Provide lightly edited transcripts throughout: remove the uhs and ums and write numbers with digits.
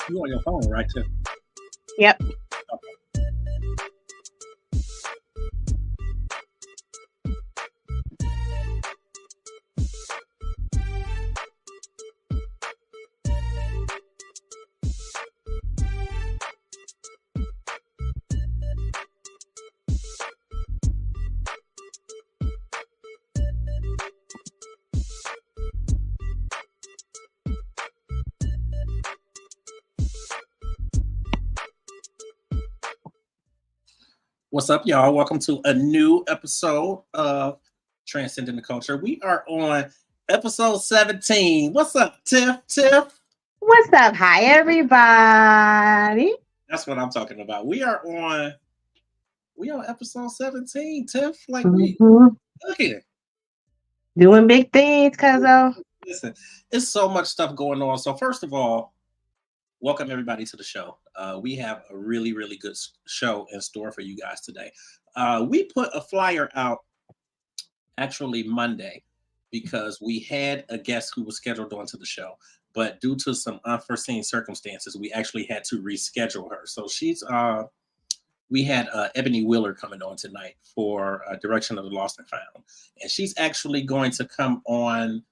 You on your phone, right, Tiff? Yep. What's up, y'all? Welcome to a new episode of Transcending the Culture. We are on episode 17. What's up, Tiff? Tiff? What's up? Hi, everybody. That's what I'm talking about. We on episode 17, Tiff. Like we Mhm. look here. Doing big things, cuzzo. Listen, there's so much stuff going on. So first of all, welcome everybody to the show. We have a really, really good show in store for you guys today. We put a flyer out actually Monday because we had a guest who was scheduled onto the show, but due to some unforeseen circumstances, we actually had to reschedule her. So we had Ebony Wheeler coming on tonight for Direction of the Lost and Found, and she's actually going to come on.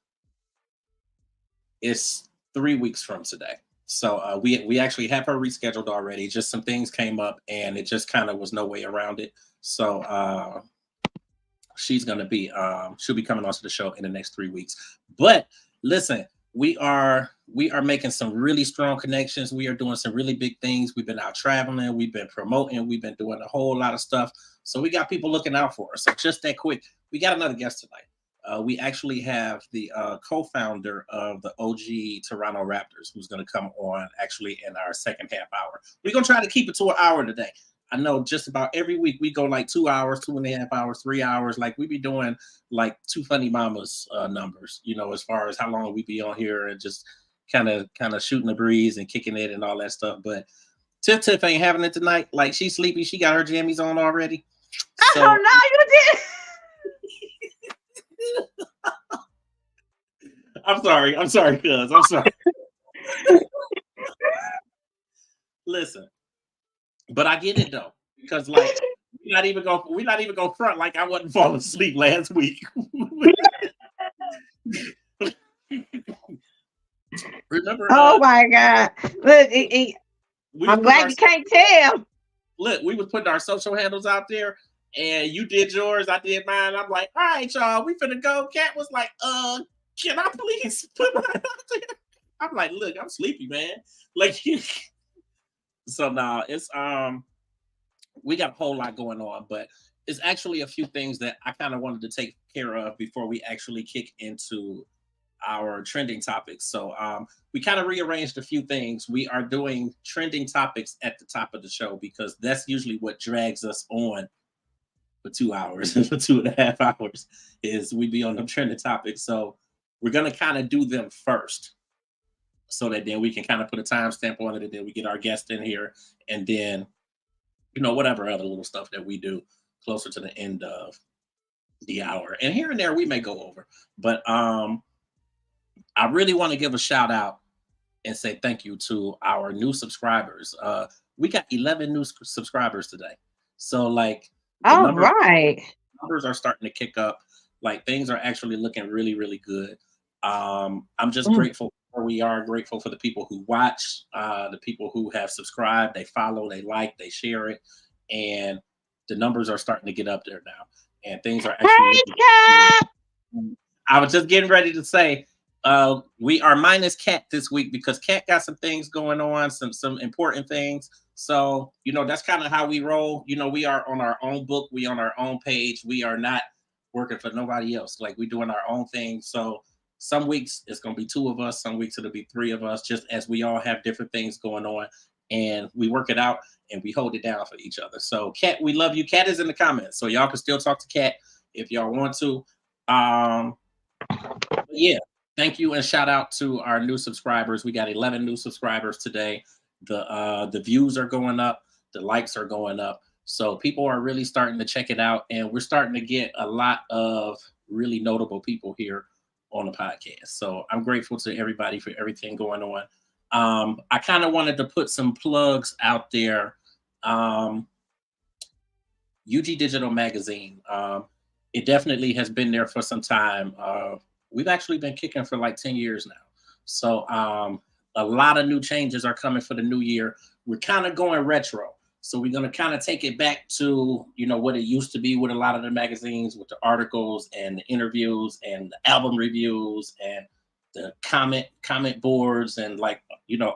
It's 3 weeks from today. So we actually have her rescheduled already. Just some things came up, and it just kind of was no way around it. So she'll be coming onto the show in the next 3 weeks. But listen, we are making some really strong connections. We are doing some really big things. We've been out traveling, we've been promoting, we've been doing a whole lot of stuff. So we got people looking out for us. So just that quick, we got another guest tonight. We actually have the co-founder of the OG Toronto Raptors, who's going to come on actually in our second half hour. We're going to try to keep it to an hour today. I know just about every week we go like 2 hours, 2.5 hours, 3 hours. Like we be doing like two funny mamas numbers, as far as how long we be on here and just kind of shooting the breeze and kicking it and all that stuff. But Tiff ain't having it tonight. Like she's sleepy. She got her jammies on already. So, oh, no, you did. I'm sorry, cuz. I'm sorry. Listen, but I get it though, because like we're not even gonna front like I wasn't falling asleep last week. Remember? Oh my God! Look, I'm glad you can't tell. Look, we was putting our social handles out there, and you did yours, I did mine. I'm like, all right, y'all, we finna go. Cat was like, can I please put mine out there? I'm like, look, I'm sleepy, man. Like, so now it's we got a whole lot going on, but it's actually a few things that I kind of wanted to take care of before we actually kick into our trending topics. So we kind of rearranged a few things. We are doing trending topics at the top of the show because that's usually what drags us on for 2 hours and for 2.5 hours is we be on the trending topics. So we're gonna kind of do them first so that then we can kind of put a timestamp on it and then we get our guest in here and then whatever other little stuff that we do closer to the end of the hour. And here and there we may go over. But I really want to give a shout out and say thank you to our new subscribers. We got 11 new subscribers today. So like the numbers are starting to kick up. Like things are actually looking really, really good. I'm just grateful for where we are, grateful for the people who watch, the people who have subscribed, they follow, they like, they share it. And the numbers are starting to get up there now. And things are actually I was just getting ready to say we are minus Cat this week because Cat got some things going on, some important things. So, that's kind of how we roll. We are on our own book. We on our own page. We are not working for nobody else. Like we're doing our own thing. So some weeks it's going to be two of us. Some weeks it'll be three of us, just as we all have different things going on. And we work it out and we hold it down for each other. So Cat, we love you. Cat is in the comments. So y'all can still talk to Cat if y'all want to. Yeah. Thank you and shout out to our new subscribers. We got 11 new subscribers today. The views are going up, the likes are going up. So people are really starting to check it out, and we're starting to get a lot of really notable people here on the podcast. So I'm grateful to everybody for everything going on. I kind of wanted to put some plugs out there. UG Digital Magazine. It definitely has been there for some time. We've actually been kicking for like 10 years now. So a lot of new changes are coming for the new year. We're kind of going retro. So we're going to kind of take it back to, what it used to be with a lot of the magazines, with the articles and the interviews and the album reviews and the comment boards and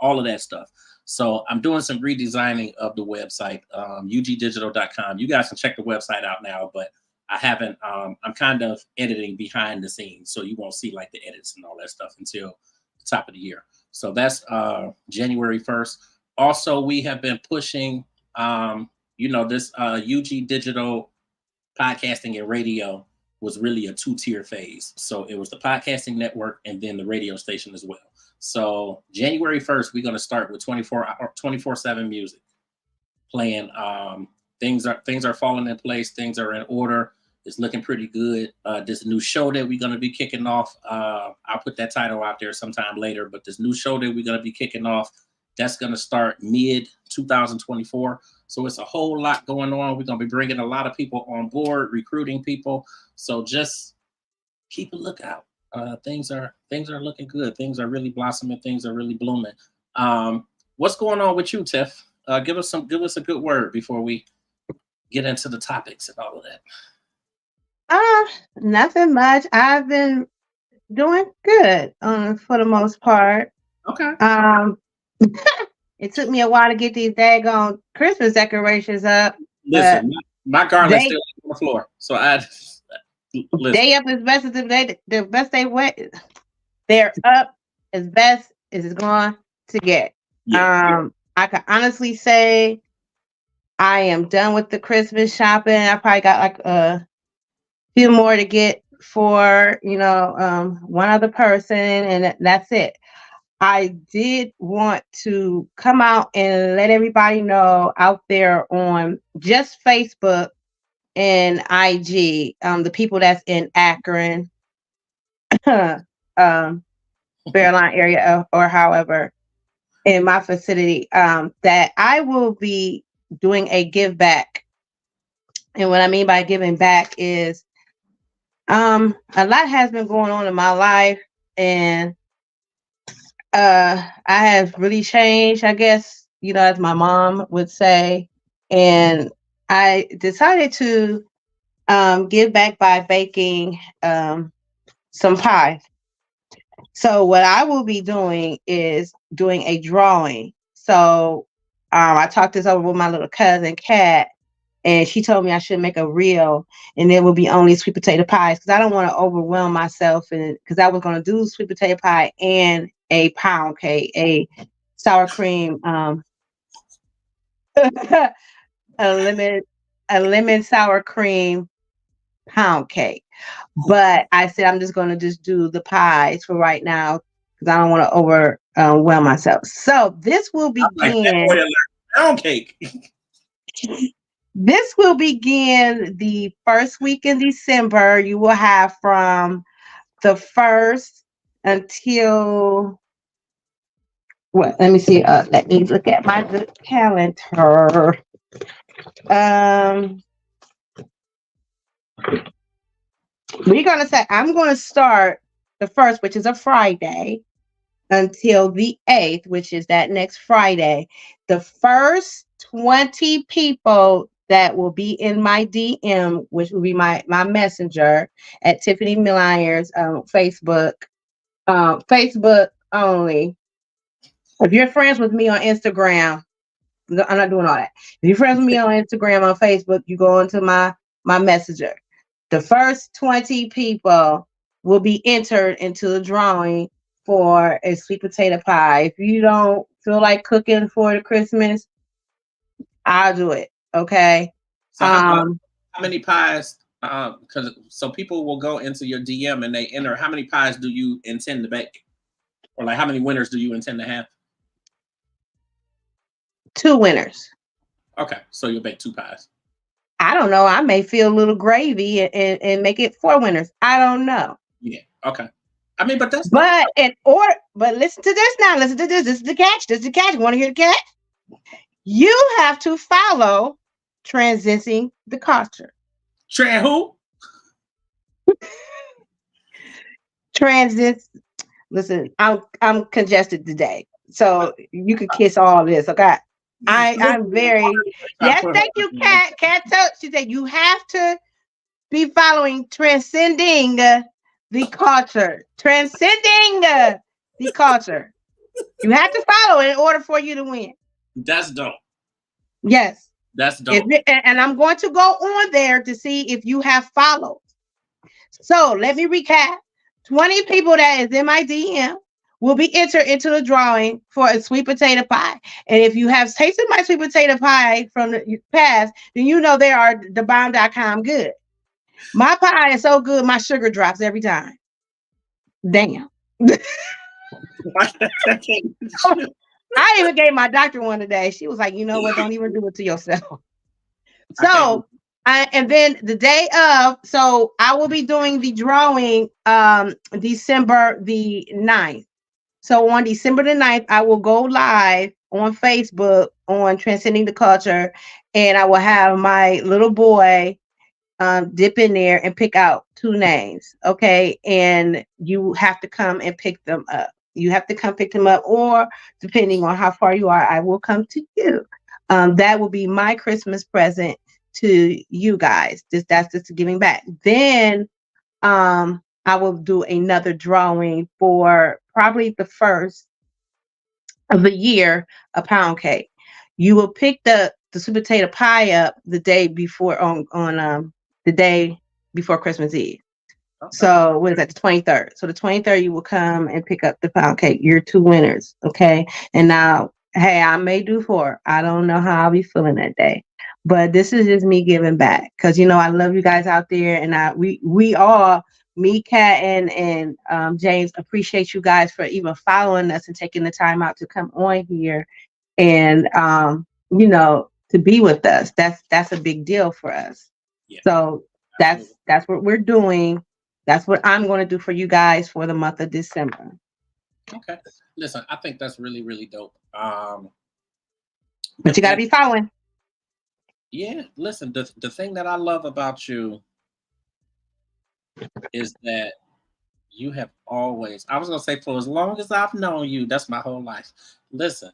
all of that stuff. So I'm doing some redesigning of the website, ugdigital.com. You guys can check the website out now, but I haven't, I'm kind of editing behind the scenes. So you won't see like the edits and all that stuff until the top of the year. So that's January 1st. Also, we have been pushing, this UG Digital podcasting and radio was really a two-tier phase. So it was the podcasting network and then the radio station as well. So January 1st, we're going to start with 24/7 music playing. Things are falling in place. Things are in order. It's looking pretty good. This new show that we're going to be kicking off, I'll put that title out there sometime later, but this new show that we're going to be kicking off, that's going to start mid 2024. So it's a whole lot going on. We're going to be bringing a lot of people on board, recruiting people. So just keep a lookout. Things are looking good. Things are really blossoming. Things are really blooming. What's going on with you, Tiff? Give us a good word before we get into the topics and all of that. Nothing much. I've been doing good for the most part. Okay. It took me a while to get these daggone Christmas decorations up. Listen, my garland's still on the floor, so they up as best as the best they went. They're up as best as it's going to get. Yeah. I can honestly say I am done with the Christmas shopping. I probably got like a few more to get for one other person, and that's it. I did want to come out and let everybody know out there on just Facebook and IG, the people that's in Akron, Fairline area, or however, in my facility, that I will be doing a give back. And what I mean by giving back is a lot has been going on in my life, and I have really changed, I guess, as my mom would say. And I decided to give back by baking some pie. So what I will be doing is doing a drawing. So I talked this over with my little cousin, Kat, and she told me I should make a reel, and there will be only sweet potato pies because I don't want to overwhelm myself. And because I was going to do sweet potato pie and a pound cake, a sour cream, a lemon sour cream pound cake. But I said I'm just going to just do the pies for right now because I don't want to overwhelm myself. So this will begin. Pound cake. This will begin the first week in December. You will have from the 1st until what? Let me see. Let me look at my calendar. We're gonna say I'm gonna start the 1st, which is a Friday, until the 8th, which is that next Friday. The first 20 people that will be in my DM, which will be my messenger at Tiffany Myers Facebook. Facebook only. If you're friends with me on Instagram, I'm not doing all that. If you're friends with me on Instagram, on Facebook, you go into my messenger. The first 20 people will be entered into the drawing for a sweet potato pie. If you don't feel like cooking for the Christmas, I'll do it. Okay. So how many pies? So people will go into your DM and they enter. How many pies do you intend to bake, or like how many winners do you intend to have? 2 winners. Okay, so you'll bake 2 pies. I don't know. I may feel a little gravy and make it 4 winners. I don't know. Yeah. Okay. I mean, but that's dope. But but listen to this now. Listen to this. This is the catch. This is the catch. Want to hear the catch? You have to follow Transcending the Culture. Tran who? Transit. Listen, I'm congested today, so you can kiss all this. Okay. I'm very yes. Thank you, Kat. Kat told she said you have to be following Transcending the Culture. Transcending the Culture. You have to follow it in order for you to win. That's dope. Yes. That's dope. And I'm going to go on there to see if you have followed. So let me recap. 20 people that is in my DM will be entered into the drawing for a sweet potato pie. And if you have tasted my sweet potato pie from the past, then you know they are thebomb.com good. My pie is so good, my sugar drops every time. Damn. I even gave my doctor one today. She was like, you know what? Don't even do it to yourself. So, and then the day of, so I will be doing the drawing December the 9th. So on December the 9th, I will go live on Facebook on Transcending the Culture, and I will have my little boy dip in there and pick out 2 names. Okay. And you have to come and pick them up. You have to come pick them up, or depending on how far you are, I will come to you. That will be my Christmas present to you guys. That's just giving back. Then I will do another drawing for probably the first of the year, a pound cake. You will pick the sweet potato pie up the day before on the day before Christmas Eve. Okay. So what is that? The 23rd. So the 23rd, you will come and pick up the pound cake. You're 2 winners. Okay. And now, hey, I may do 4. I don't know how I'll be feeling that day, but this is just me giving back. Cause you know, I love you guys out there, and we all, me, Kat, and James, appreciate you guys for even following us and taking the time out to come on here and you know, to be with us. That's a big deal for us. Yeah. So that's what we're doing. That's what I'm going to do for you guys for the month of December. Okay. Listen, I think that's really, really dope. But you got to be following. Yeah. Listen, the thing that I love about you is that you have always, I was going to say for as long as I've known you, that's my whole life. Listen,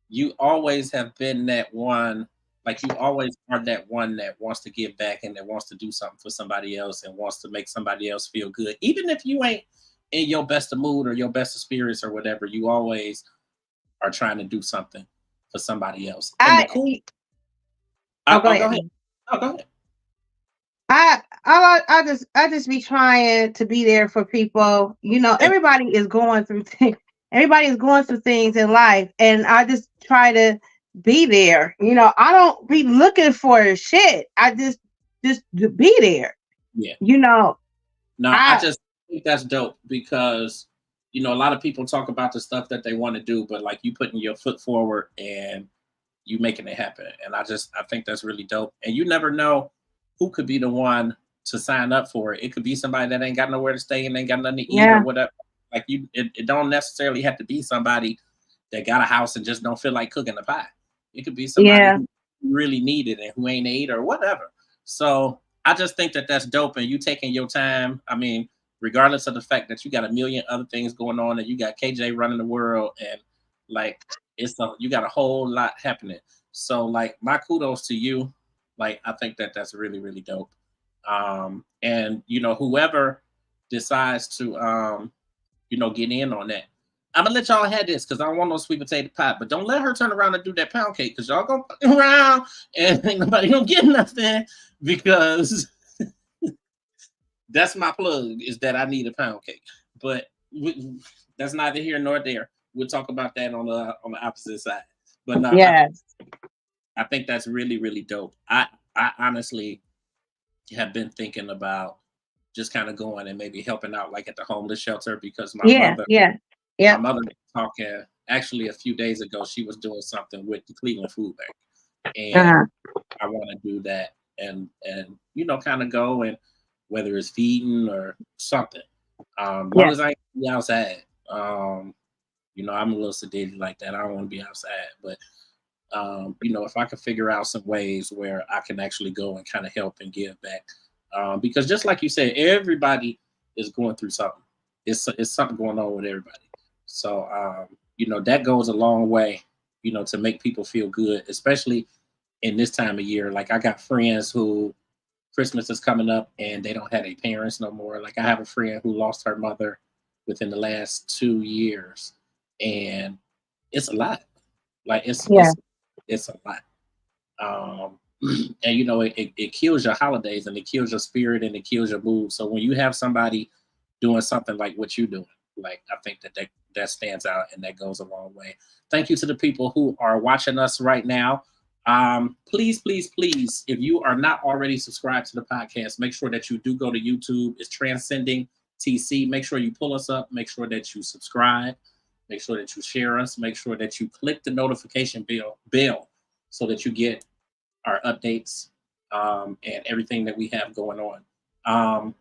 you always have been that one, like you always are that one that wants to give back and that wants to do something for somebody else and wants to make somebody else feel good. Even if you ain't in your best of mood or your best of spirits or whatever, you always are trying to do something for somebody else. And go ahead. Oh, go ahead. I just be trying to be there for people. You know, everybody is going through things. Everybody is going through things in life, and I just try to be there. You know, I don't be looking for shit. I just be there. Yeah. You know. No, I just think that's dope because, you know, a lot of people talk about the stuff that they want to do, but like you putting your foot forward and you making it happen. And I think that's really dope. And you never know who could be the one to sign up for it. It could be somebody that ain't got nowhere to stay and ain't got nothing to eat or whatever. Like it don't necessarily have to be somebody that got a house and just don't feel like cooking a pie. It could be somebody who really need it and who ain't ate or whatever. So I just think that that's dope, and you taking your time. I mean, regardless of the fact that you got a million other things going on and you got KJ running the world and like you got a whole lot happening. So like my kudos to you. Like I think that that's really, really dope. And you know, whoever decides to you know, get in on that. I'm gonna let y'all have this because I don't want no sweet potato pie, but don't let her turn around and do that pound cake because y'all gonna fuck around and ain't nobody gonna get nothing because that's my plug is that I need a pound cake. But that's neither here nor there. We'll talk about that on the opposite side. But no, I think that's really, really dope. I honestly have been thinking about just kind of going and maybe helping out like at the homeless shelter because my mother was talking actually a few days ago. She was doing something with the Cleveland Food Bank, and I want to do that and you know kind of go and whether it's feeding or something. Long as I ain't be outside. I'm a little sedated like that. I don't want to be outside, but if I could figure out some ways where I can actually go and kind of help and give back, because just like you said, everybody is going through something. It's something going on with everybody. So that goes a long way, to make people feel good, especially in this time of year. Like I got friends who Christmas is coming up and they don't have their parents no more. Like I have a friend who lost her mother within the last 2 years, and it's a lot. Like Yeah. it's a lot. Um, and it kills your holidays and it kills your spirit and it kills your mood. So when you have somebody doing something like what you're doing, like I think that stands out and that goes a long way. Thank you to the people who are watching us right now. Please, please, please, if you are not already subscribed to the podcast, make sure that you do go to YouTube. It's Transcending TC. Make sure you pull us up. Make sure that you subscribe. Make sure that you share us. Make sure that you click the notification bell so that you get our updates and everything that we have going on.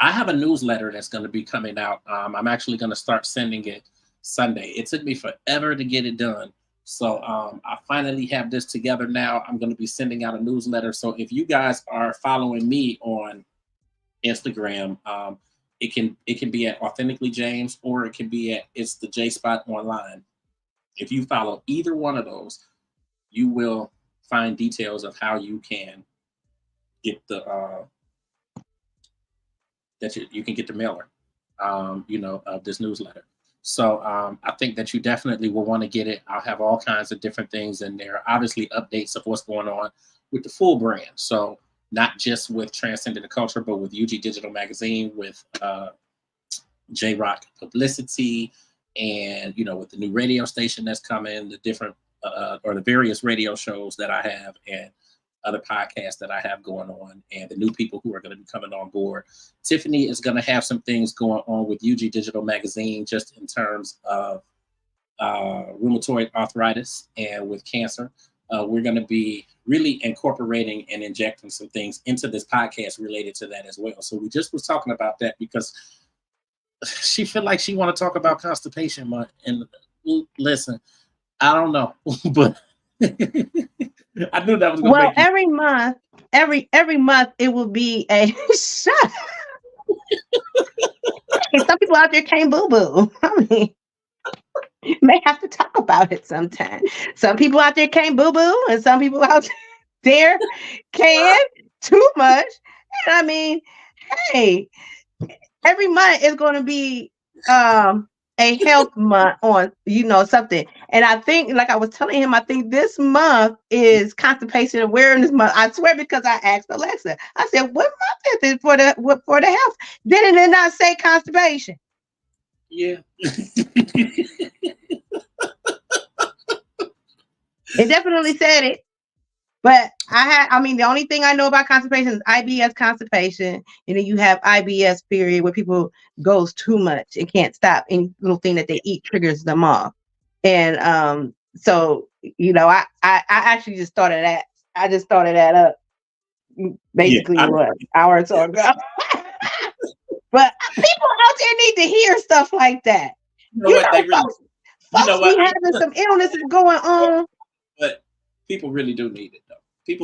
I have a newsletter that's going to be coming out. I'm actually going to start sending it Sunday. It took me forever to get it done. So I finally have this together now. I'm going to be sending out a newsletter. So if you guys are following me on Instagram, it can be at Authentically James, or it can be at It's the J Spot Online. If you follow either one of those, you will find details of how you can get the you can get the mailer, of this newsletter. So I think that you definitely will want to get it. I'll have all kinds of different things in there. Obviously, updates of what's going on with the full brand. So not just with Transcending the Culture, but with UG Digital Magazine, with J Rock Publicity, and with the new radio station that's coming, the different or the various radio shows that I have, and other podcasts that I have going on, and the new people who are going to be coming on board. Tiffany is going to have some things going on with UG Digital Magazine, just in terms of rheumatoid arthritis and with cancer. We're going to be really incorporating and injecting some things into this podcast related to that as well. So we just was talking about that because she feel like she want to talk about constipation month. And listen, I don't know, but I knew that was going to make you. Every month, every month it will be a shot. Some people out there can't boo boo. I mean, may have to talk about it sometime. Some people out there can't boo boo, and some people out there can too much. And I mean, hey, every month is going to be a health month on something. And I think, like I was telling him, I think this month is constipation awareness month. I swear, because I asked Alexa, I said, what month is it for the health? Then it did not say constipation. Yeah. It definitely said it. But the only thing I know about constipation is IBS constipation. And then you have IBS period, where people goes too much and can't stop. Any little thing that they eat triggers them off. And so, I actually just started that. I just started that up basically what, hour or so ago. But people out there need to hear stuff like that. Folks be having some illnesses going on. But people really do need it, though.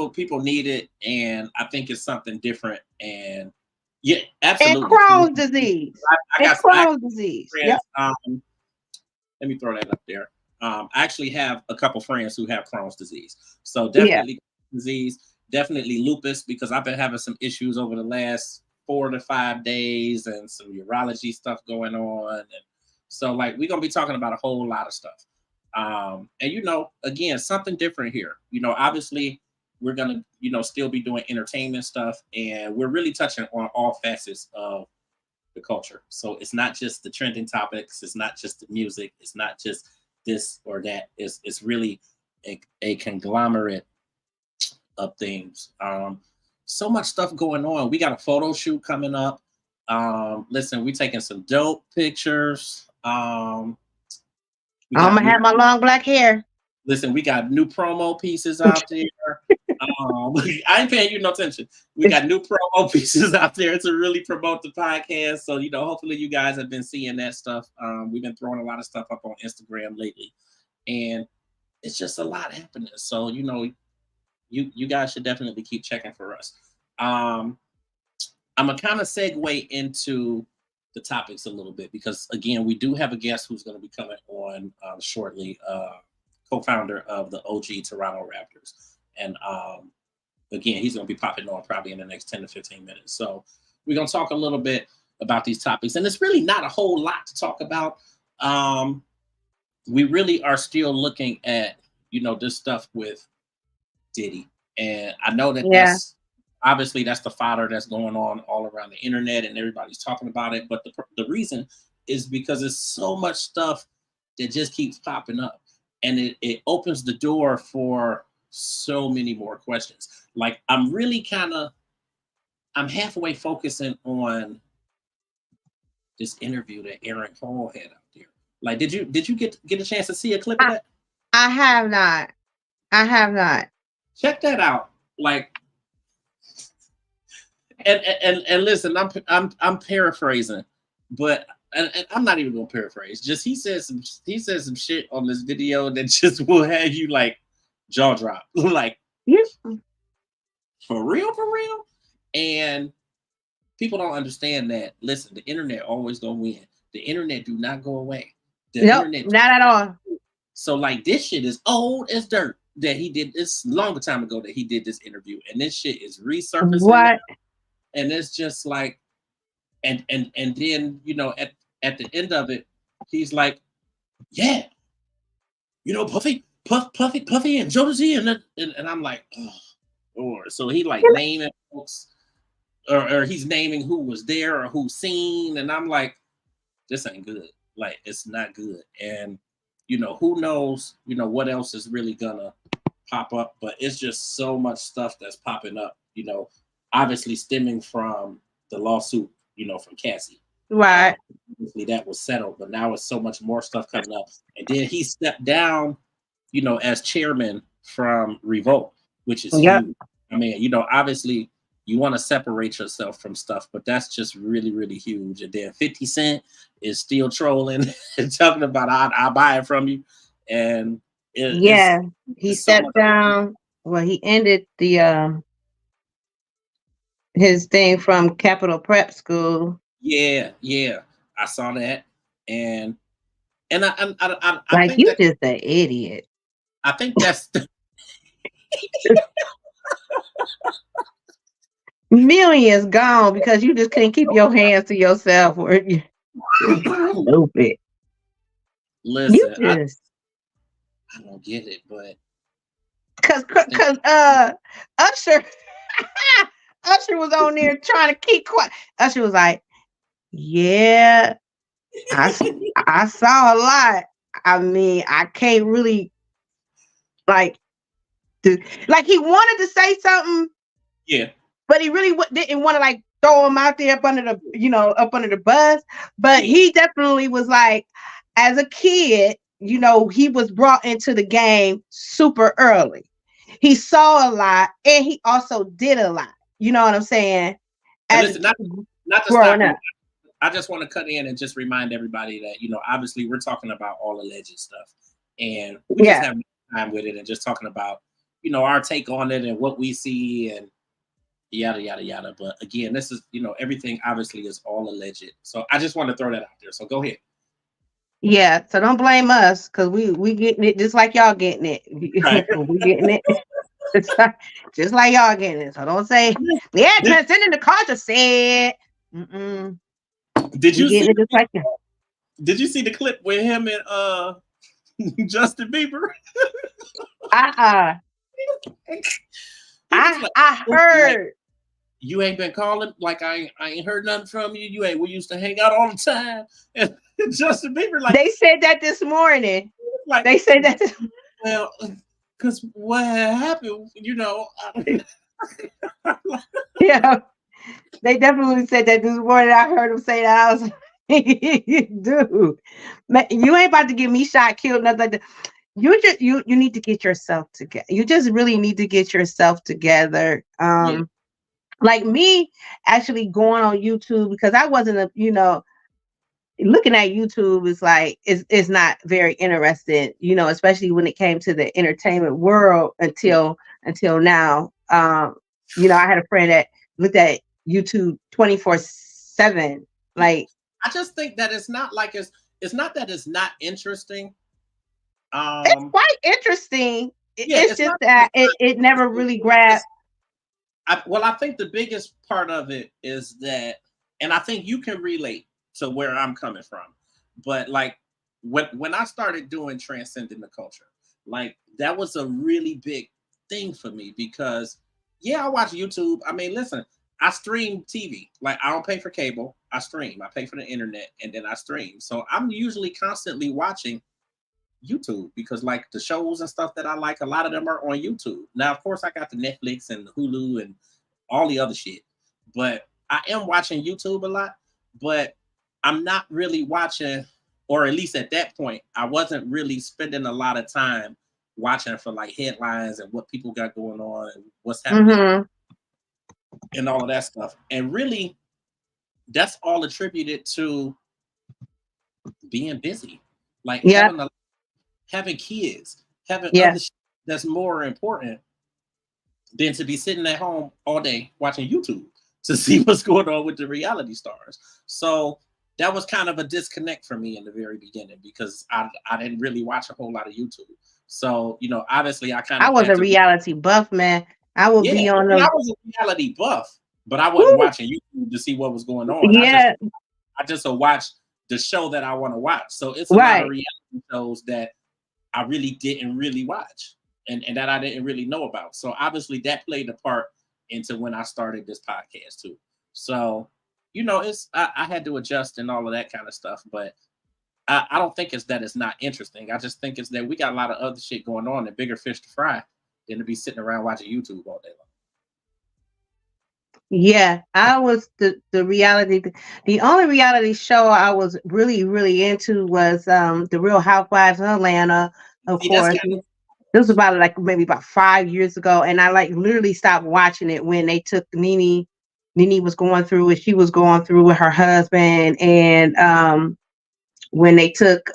People need it, and I think it's something different. And yeah, absolutely. And Crohn's disease. Crohn's disease. Friends, let me throw that up there. I actually have a couple friends who have Crohn's disease. So definitely disease, definitely lupus, because I've been having some issues over the last 4 to 5 days and some urology stuff going on. And so we're going to be talking about a whole lot of stuff. And again, something different here. Obviously we're going to, still be doing entertainment stuff, and we're really touching on all facets of the culture. So it's not just the trending topics. It's not just the music. It's not just this or that. It's really a conglomerate of things. So much stuff going on. We got a photo shoot coming up. Listen, we're taking some dope pictures. I'm gonna have my long black hair. Listen, we got new promo pieces out there. I ain't paying you no attention. We got new promo pieces out there to really promote the podcast. So, hopefully you guys have been seeing that stuff. We've been throwing a lot of stuff up on Instagram lately, and it's just a lot happening. So, you guys should definitely keep checking for us. I'm gonna kind of segue into the topics a little bit because again, we do have a guest who's going to be coming on shortly, co-founder of the OG Toronto Raptors, and again, he's going to be popping on probably in the next 10 to 15 minutes. So we're going to talk a little bit about these topics, and it's really not a whole lot to talk about. We really are still looking at this stuff with Diddy, and I know that that's obviously that's the fodder that's going on all around the internet and everybody's talking about it. But the reason is because there's so much stuff that just keeps popping up, and it opens the door for so many more questions. Like I'm halfway focusing on this interview that Aaron Hall had out there. Like, did you get a chance to see a clip of that? I have not. Check that out. Like, and listen, I'm paraphrasing, but and I'm not even gonna paraphrase. Just he says some shit on this video that just will have you like jaw drop, like for real. And people don't understand that. Listen, the internet always gonna win. The internet do not go away. Nope, not at all. So like this shit is old as dirt that he did this longer time ago that he did this interview, and this shit is resurfacing. What? And it's just like, and then at the end of it, he's like, yeah, Puffy and Jodeci, and I'm like, oh Lord. So he like naming folks, or he's naming who was there or who seen, and I'm like, this ain't good. Like it's not good. And who knows, what else is really gonna pop up, but it's just so much stuff that's popping up, obviously stemming from the lawsuit, from Cassie. Right. Obviously that was settled, but now it's so much more stuff coming up. And then he stepped down, as chairman from Revolt, which is huge. I mean, obviously you want to separate yourself from stuff, but that's just really, really huge. And then 50 Cent is still trolling and talking about I'll buy it from you. And he stepped down. Well, he ended the his thing from Capital Prep School. Yeah, I saw that, and I like think you just an idiot. I think that's millions gone because you just couldn't keep your hands to yourself. Or you stupid. Listen, I don't get it, but because Usher. Usher was on there trying to keep quiet. Usher was like, yeah, I saw a lot. I mean, I can't really like he wanted to say something. Yeah. But he really didn't want to like throw him out there up under the bus. But he definitely was like, as a kid, he was brought into the game super early. He saw a lot and he also did a lot. You know what I'm saying? Listen, not to stop you, I just want to cut in and just remind everybody that, obviously we're talking about all alleged stuff. And we just have time with it and just talking about, our take on it and what we see and yada, yada, yada. But again, this is, everything obviously is all alleged. So I just want to throw that out there. So go ahead. Yeah. So don't blame us because we getting it just like y'all getting it. Right. We getting it. Just like y'all getting it. So don't say, Transcending the culture said. Did you see it just like that? Did you see the clip with him and Justin Bieber? I heard. Like, you ain't been calling, like I ain't heard nothing from you. We used to hang out all the time. And Justin Bieber, like they said that this morning. Like they said that. Well, because what happened, Yeah, they definitely said that this morning. I heard him say that. I was like, dude, you ain't about to get me shot, killed, nothing like that. you need to get yourself together. You just really need to get yourself together. Yeah, Like me actually going on YouTube because I wasn't a, looking at YouTube is like is not very interesting, especially when it came to the entertainment world yeah. until now. I had a friend that looked at YouTube 24/7. Yeah. Like I just think that it's not like it's not that it's not interesting. it's Um, quite interesting. yeah, It's it's just not that that it's not it never interesting. really It's grabbed. just well, I think the biggest part of it is that, and I think you can relate to where I'm coming from. But like when I started doing transcending the culture, like that was a really big thing for me because yeah, I watch YouTube. I mean, listen, I stream TV. Like I don't pay for cable. I stream. I pay for the internet and then I stream. So I'm usually constantly watching YouTube because like the shows and stuff that I like, a lot of them are on YouTube. Now, of course, I got the Netflix and the Hulu and all the other shit, but I am watching YouTube a lot. But I'm not really watching, or at least at that point, I wasn't really spending a lot of time watching for like headlines and what people got going on and what's happening Hmm. and all of that stuff. And really, that's all attributed to being busy, like Yeah, having kids, having yeah. other that's more important than to be sitting at home all day watching YouTube to see what's going on with the reality stars. So that was kind of a disconnect for me in the very beginning because I didn't really watch a whole lot of YouTube. So, obviously I kind I of was had a to, reality buff, man. I would yeah, be I on mean, I the was a reality buff, but I wasn't woo, watching YouTube to see what was going on. yeah, I just watch the show that I want to watch. So it's a lot of right. reality shows that I really didn't really watch and that I didn't really know about. So obviously that played a part into when I started this podcast too. So, I had to adjust and all of that kind of stuff, but I don't think it's that it's not interesting. I just think it's that we got a lot of other shit going on and bigger fish to fry than to be sitting around watching YouTube all day long. Yeah, I was the reality. The only reality show I was really really into was the Real Housewives of Atlanta. Of See, that's course, kind of this was about like maybe about 5 years ago, and I like literally stopped watching it when they took Nene. Nene was going through what she was going through with her husband, and when they took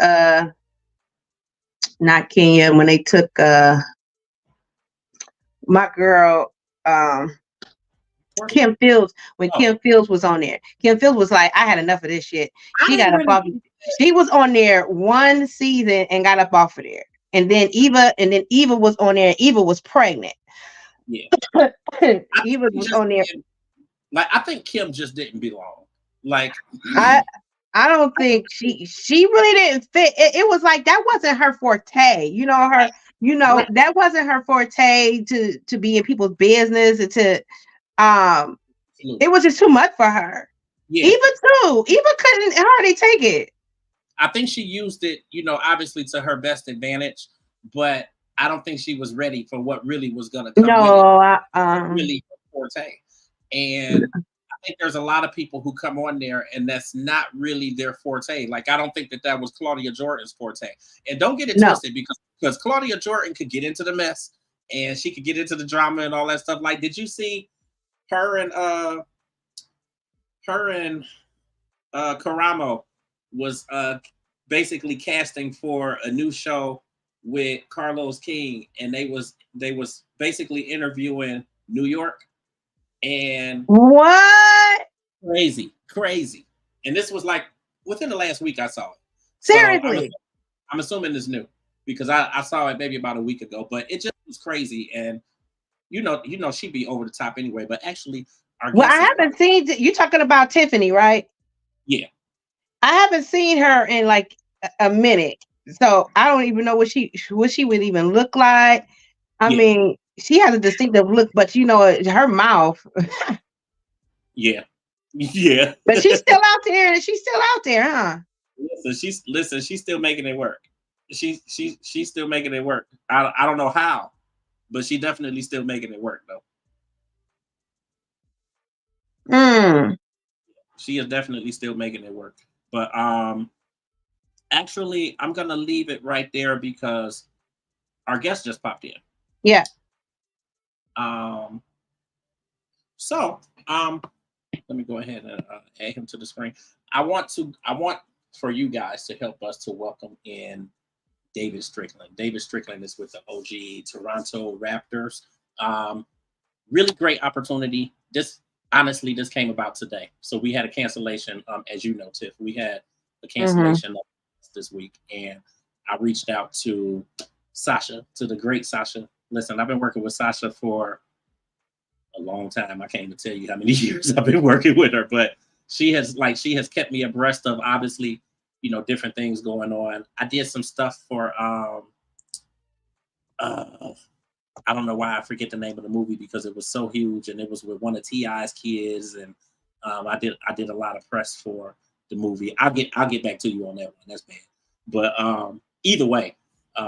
not Kenya, when they took my girl Portia. Kim Fields, when Oh, Kim Fields was on there. Kim Fields was like, I had enough of this shit. I She didn't got up really off. She was on there one season and got up off of there. And then Eva was on there. Eva was pregnant. yeah. I think Eva he was just on there. didn't like I think Kim just didn't belong. Like I I don't think she really didn't fit. It was like that wasn't her forte. right, That wasn't her forte to be in people's business and to um absolutely. it was just too much for her. Yeah. Eva too. Eva couldn't hardly take it. I think she used it, obviously to her best advantage, but I don't think she was ready for what really was going to come with it. No, Really her forte. And I think there's a lot of people who come on there and that's not really their forte. Like I don't think that was Claudia Jordan's forte. And don't get it no. twisted because Claudia Jordan could get into the mess and she could get into the drama and all that stuff. Like, did you see her and Karamo was basically casting for a new show with Carlos King, and they was basically interviewing New York and What? crazy, crazy. And this was like within the last week I saw it. So Seriously. I'm assuming it's new because I saw it maybe about a week ago, but it just was crazy. And she'd be over the top anyway. But actually, our Well, I guest is haven't seen you talking about Tiffany, right? yeah, I haven't seen her in like a minute. So I don't even know what she would even look like. I yeah, mean, she has a distinctive look, but her mouth. yeah, yeah. But she's still out there, and she's still out there, huh? She's still making it work. She's still making it work. I don't know how, but she definitely still making it work though. Mm. She is definitely still making it work. But actually I'm gonna leave it right there because Our guest just popped in. Yeah. So let me go ahead and add him to the screen. I want for you guys to help us to welcome in David Strickland. David Strickland is with the OG Toronto Raptors. Really great opportunity. This came about today. So we had a cancellation, as you know, Tiff. We had a cancellation this week, and I reached out to Sasha, to the great Sasha. Listen, I've been working with Sasha for a long time. I can't even tell you how many years I've been working with her, but she has kept me abreast of, obviously, different things going on. I did some stuff for I don't know why I forget the name of the movie because it was so huge, and it was with one of T.I.'s kids, and I did a lot of press for the movie. I'll get back to you on that one. That's bad, but either way,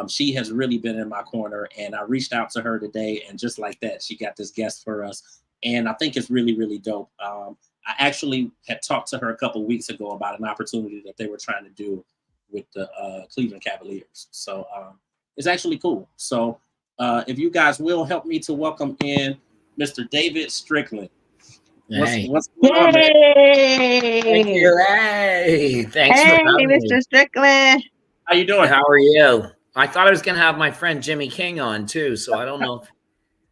she has really been in my corner, and I reached out to her today, and just like that, she got this guest for us, and I think it's really, really dope. I actually had talked to her a couple of weeks ago about an opportunity that they were trying to do with the Cleveland Cavaliers, so it's actually cool. So if you guys will help me to welcome in Mr. David Strickland. Hey. What's going on, man? Thank you. Hey, thanks for having Mr. me. Strickland. How you doing? How are you? I thought I was going to have my friend Jimmy King on too, so I don't know.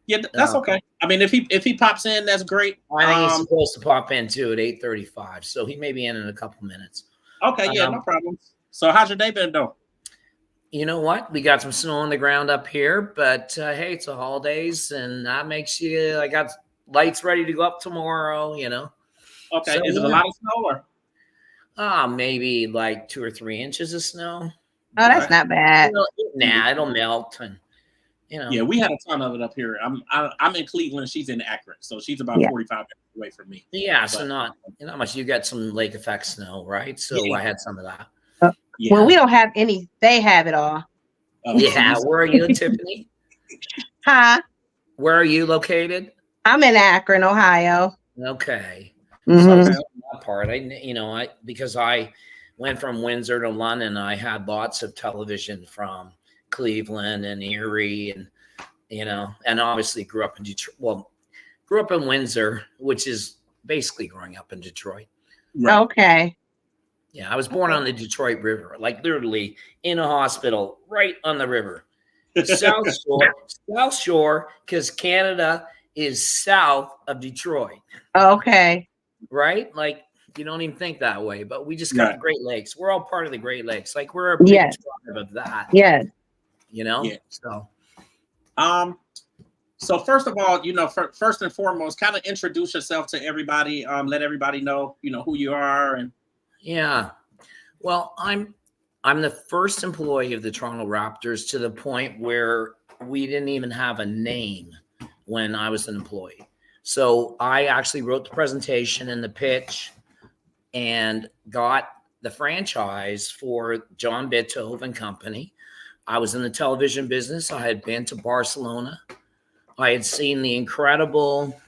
Yeah, that's okay. I mean, if he pops in, that's great. I think he's supposed to pop in too at 8:35, so he may be in a couple minutes. Okay, yeah, no problem. So how's your day been, though? You know what? We got some snow on the ground up here, but hey, it's the holidays, and that makes you. I got lights ready to go up tomorrow. Okay, so, is it a lot of snow or? Maybe like 2 or 3 inches of snow. Oh, that's not bad. It'll melt, and Yeah, we had a ton of it up here. I'm in Cleveland. She's in Akron, so she's about 45 minutes away from me. Yeah, so not much. You got some lake effect snow, right? So yeah. I had some of that. Yeah. Well, we don't have any. They have it all. Yeah, where are you, Tiffany? Huh? Where are you located? I'm in Akron, Ohio. Okay. Mm-hmm. So that part, because I went from Windsor to London, I had lots of television from Cleveland and Erie, and and obviously grew up in Detroit. Well, grew up in Windsor, which is basically growing up in Detroit. Right. Okay. Yeah, I was born on the Detroit River, like literally in a hospital right on the river. South Shore, because Canada is south of Detroit. Okay. Right? Like you don't even think that way, but we just got the Great Lakes. We're all part of the Great Lakes. Like we're a big tribe of that. Yes. Yeah. So first of all, first and foremost, kind of introduce yourself to everybody. Let everybody know, who you are. And yeah, well, I'm the first employee of the Toronto Raptors to the point where we didn't even have a name when I was an employee. So I actually wrote the presentation and the pitch and got the franchise for John Bitove and company. I was in the television business. I had been to Barcelona. I had seen the incredible,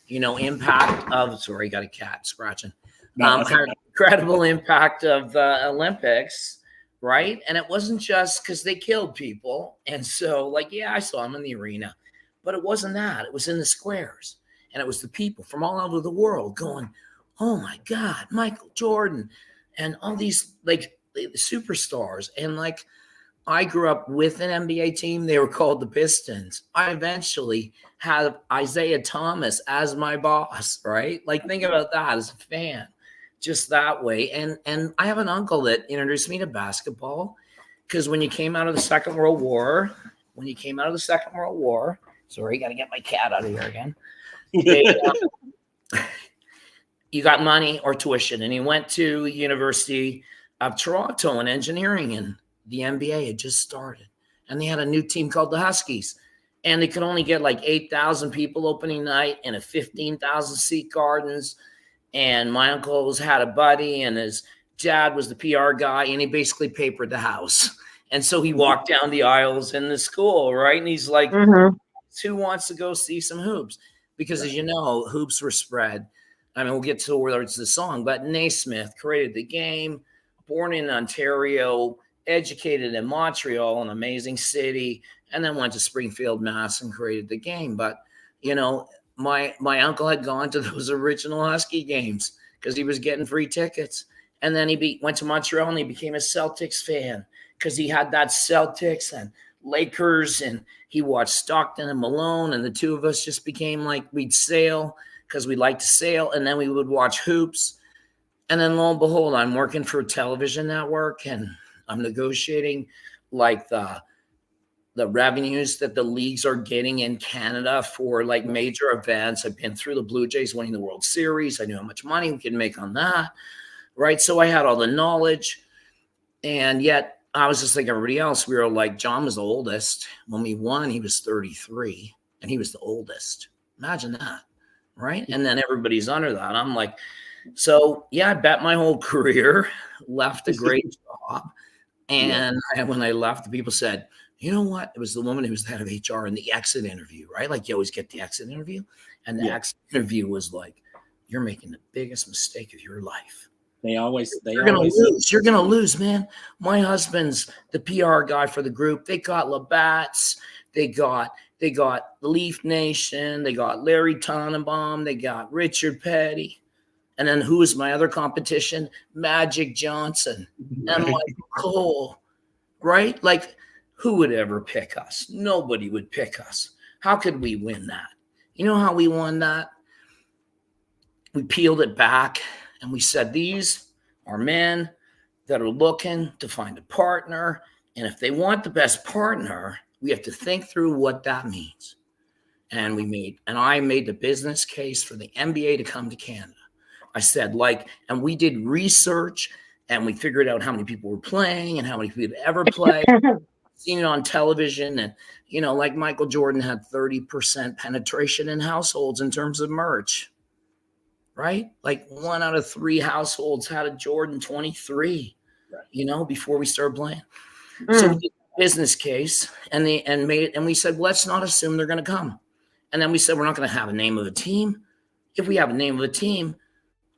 impact of. Sorry, got a cat scratching. Incredible impact of the Olympics, right? And it wasn't just because they killed people. And so, I saw them in the arena, but it wasn't that. It was in the squares, and it was the people from all over the world going, "Oh my God, Michael Jordan," and all these the superstars, and I grew up with an NBA team. They were called the Pistons. I eventually had Isaiah Thomas as my boss, right? Think about that as a fan, just that way. And I have an uncle that introduced me to basketball because when you came out of the Second World War, sorry, got to get my cat out of here again. You got money or tuition, and he went to University of Toronto in engineering, and the NBA had just started, and they had a new team called the Huskies, and they could only get 8,000 people opening night in a 15,000 seat gardens. And my uncle's had a buddy, and his dad was the PR guy, and he basically papered the house. And so he walked down the aisles in the school, right? And he's like, who wants to go see some hoops? Because as you know, hoops were spread. I mean, we'll get towards the song, but Naismith created the game, born in Ontario, educated in Montreal, an amazing city, and then went to Springfield, Mass, and created the game. But you know, my uncle had gone to those original Husky games because he was getting free tickets, and then went to Montreal and he became a Celtics fan because he had that Celtics and Lakers, and he watched Stockton and Malone, and the two of us just became like, we'd sail because we liked to sail, and then we would watch hoops. And then lo and behold, I'm working for a television network, and I'm negotiating like the revenues that the leagues are getting in Canada for like major events. I've been through the Blue Jays winning the World Series. I knew how much money we could make on that, right? So I had all the knowledge, and yet I was just like everybody else. We were like, John was the oldest. When we won, he was 33, and he was the oldest. Imagine that, right? And then everybody's under that. I'm like, so yeah, I bet my whole career, left a great job. And when I left, the people said, you know what? It was the woman who was the head of HR in the exit interview, right? Like you always get the exit interview. And the exit interview was like, you're making the biggest mistake of your life. You're going to lose. You're going to lose, man. My husband's the PR guy for the group. They got Labatt's. They got Leaf Nation. They got Larry Tannenbaum. They got Richard Petty. And then who is my other competition? Magic Johnson and Michael Cole, right? Like, who would ever pick us? Nobody would pick us. How could we win that? You know how we won that? We peeled it back and we said, these are men that are looking to find a partner. And if they want the best partner, we have to think through what that means. And I made the business case for the NBA to come to Canada. I said, and we did research and we figured out how many people were playing and how many people ever play. Seen it on television. And, you know, like Michael Jordan had 30% penetration in households in terms of merch, right? Like 1 out of 3 households had a Jordan 23, you know, before we started playing. So we did a business case and we said, let's not assume they're going to come. And then we said, we're not going to have a name of a team. If we have a name of a team,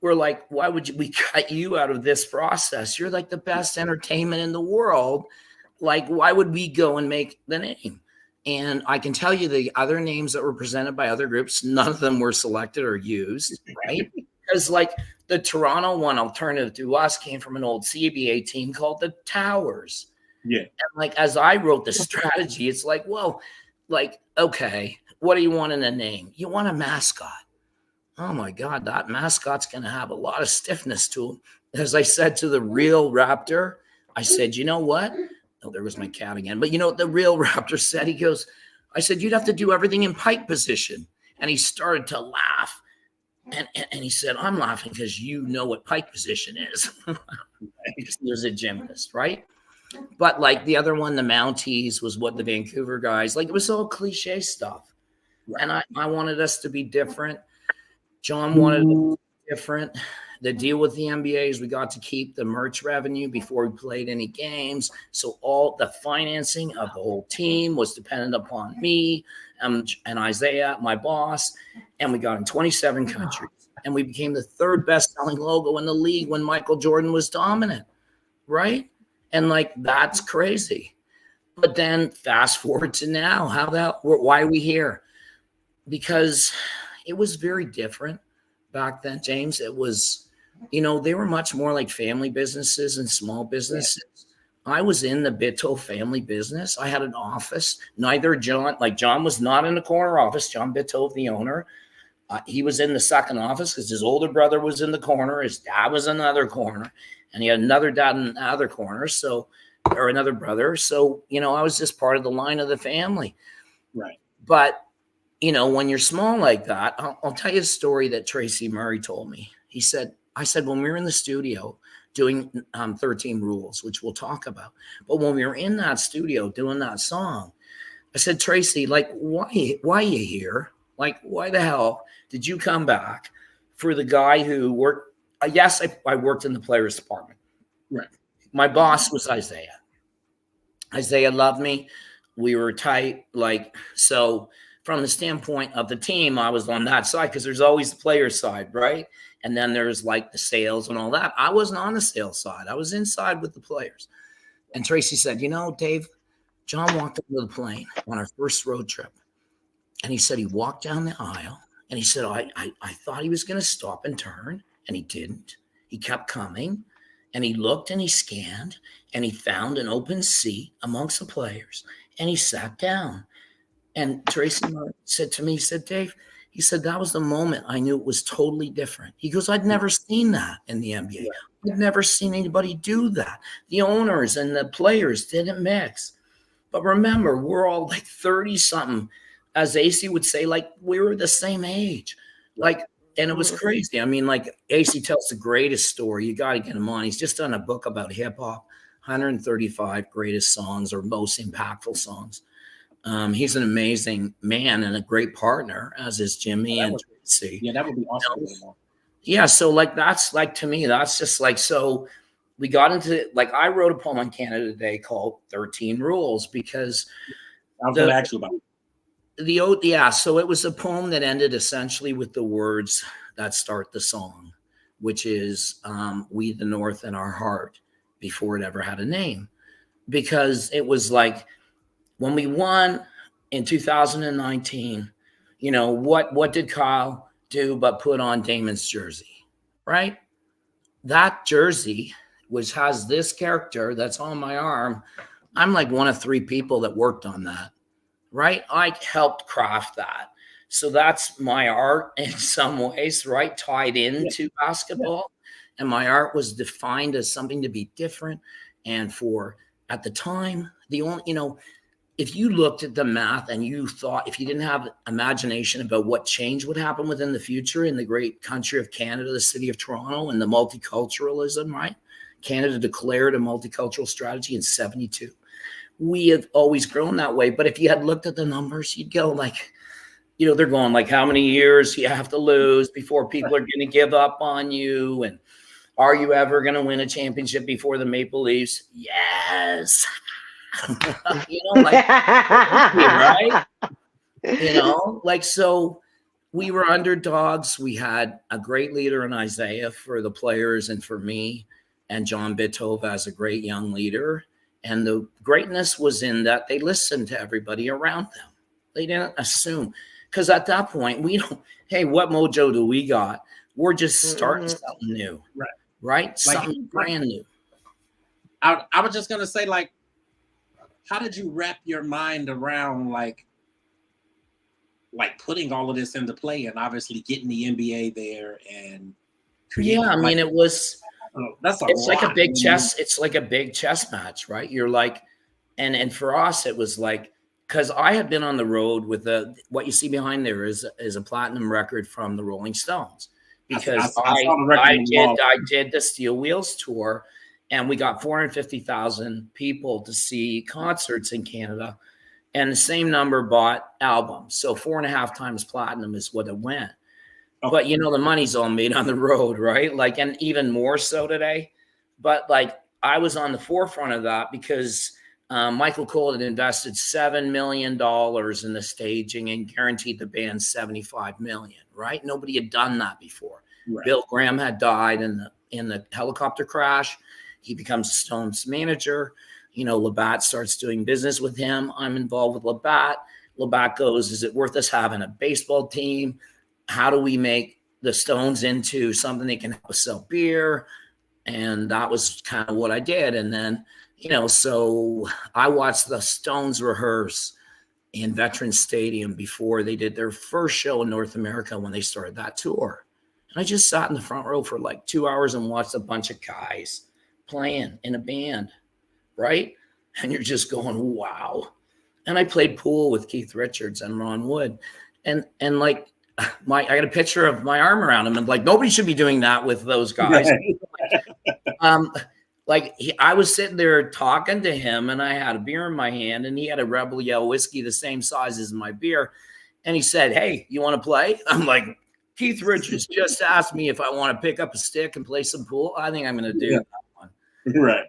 we're like, why would we cut you out of this process? You're like the best entertainment in the world. Like, why would we go and make the name? And I can tell you the other names that were presented by other groups, none of them were selected or used, right? Because like the Toronto one, alternative to us, came from an old CBA team called the Towers. Yeah. And like, as I wrote the strategy, it's like, well, like, okay, what do you want in a name? You want a mascot. Oh my God, that mascot's going to have a lot of stiffness to him. As I said to the real Raptor, I said, you know what? Oh, there was my cat again. But you know what the real Raptor said? He goes, I said, you'd have to do everything in pike position. And he started to laugh. And he said, I'm laughing because you know what pike position is. There's a gymnast, right? But like the other one, the Mounties, was what the Vancouver guys, like it was all cliche stuff. Right. And I wanted us to be different. John wanted it different. The deal with the NBA is we got to keep the merch revenue before we played any games. So all the financing of the whole team was dependent upon me and Isaiah, my boss. And we got in 27 countries. And we became the 3rd best-selling logo in the league when Michael Jordan was dominant, right? And like, that's crazy. But then fast forward to now. Why are we here? Because it was very different back then, James. It was, you know, they were much more like family businesses and small businesses. Yeah. I was in the Bitto family business. I had an office. John was not in the corner office. John Bitto, the owner, he was in the second office because his older brother was in the corner. His dad was in the other corner, and he had another dad in the other corner. Or another brother. So, you know, I was just part of the line of the family. Right. But you know, when you're small like that, I'll tell you a story that Tracy Murray told me. I said, when we were in the studio doing 13 Rules, which we'll talk about, but when we were in that studio doing that song, I said, Tracy, like, why are you here? Like, why the hell did you come back for the guy who worked? Yes, I worked in the players department. Right. My boss was Isaiah. Isaiah loved me. We were tight. So from the standpoint of the team, I was on that side because there's always the player side, right? And then there's like the sales and all that. I wasn't on the sales side. I was inside with the players. And Tracy said, you know, Dave, John walked onto the plane on our first road trip. And he said he walked down the aisle and he said, I thought he was going to stop and turn, and he didn't. He kept coming and he looked and he scanned and he found an open seat amongst the players and he sat down. And Tracy said to me, he said, Dave, he said, that was the moment I knew it was totally different. He goes, I'd never seen that in the NBA. I'd never seen anybody do that. The owners and the players didn't mix. But remember, we're all like 30 something, as AC would say, like we were the same age. Like, and it was crazy. I mean, like AC tells the greatest story. You got to get him on. He's just done a book about hip hop, 135 greatest songs or most impactful songs. He's an amazing man and a great partner, as is Jimmy and Tracy. Yeah, that would be awesome. Yeah, so like that's like, to me, that's just like, so we got into, like, I wrote a poem on Canada Day called 13 Rules because I was going to ask you about it. So it was a poem that ended essentially with the words that start the song, which is we the North in our heart, before it ever had a name. Because it was like, when we won in 2019, you know, what did Kyle do but put on Damon's jersey, right? That jersey, which has this character that's on my arm, I'm like one of 3 people that worked on that, right? I helped craft that. So that's my art in some ways, right? Tied into basketball. And my art was defined as something to be different. And for, at the time, the only, you know, if you looked at the math and you thought, if you didn't have imagination about what change would happen within the future in the great country of Canada, the city of Toronto, and the multiculturalism, right? Canada declared a multicultural strategy in 1972. We have always grown that way. But if you had looked at the numbers, you'd go like, you know, they're going like, how many years you have to lose before people are going to give up on you? And are you ever going to win a championship before the Maple Leafs? Yes. You know, like, right? You know, like, so we were underdogs. We had a great leader in Isaiah for the players and for me, and John Bitov as a great young leader. And the greatness was in that they listened to everybody around them. They didn't assume, because at that point, we don't, hey, what mojo do we got? We're just starting something new, right? Like, something brand new. I was just going to say, like, how did you wrap your mind around like putting all of this into play and obviously getting the NBA there and creating? Yeah, I mean, it was. That's it's like a big chess. It's like a big chess match, right? You're like, and for us, it was like, because I had been on the road with what you see behind there is a platinum record from the Rolling Stones, because I did the Steel Wheels tour. And we got 450,000 people to see concerts in Canada. And the same number bought albums. So 4.5 times platinum is what it went. Okay. But, you know, the money's all made on the road, right? Like, and even more so today. But, like, I was on the forefront of that because Michael Cole had invested $7 million in the staging and guaranteed the band $75 million, right? Nobody had done that before. Right. Bill Graham had died in the helicopter crash. He becomes a Stones manager. You know, Labatt starts doing business with him. I'm involved with Labatt. Labatt goes, is it worth us having a baseball team? How do we make the Stones into something that can help us sell beer? And that was kind of what I did. And then, you know, so I watched the Stones rehearse in Veterans Stadium before they did their first show in North America when they started that tour. And I just sat in the front row for like 2 hours and watched a bunch of guys playing in a band, right? And you're just going, wow. And I played pool with Keith Richards and Ron Wood. And like I got a picture of my arm around him, and like nobody should be doing that with those guys. I was sitting there talking to him, and I had a beer in my hand, and he had a Rebel Yell whiskey the same size as my beer. And he said, hey, you want to play? I'm like, Keith Richards just asked me if I want to pick up a stick and play some pool. I think I'm going to do that one. Right.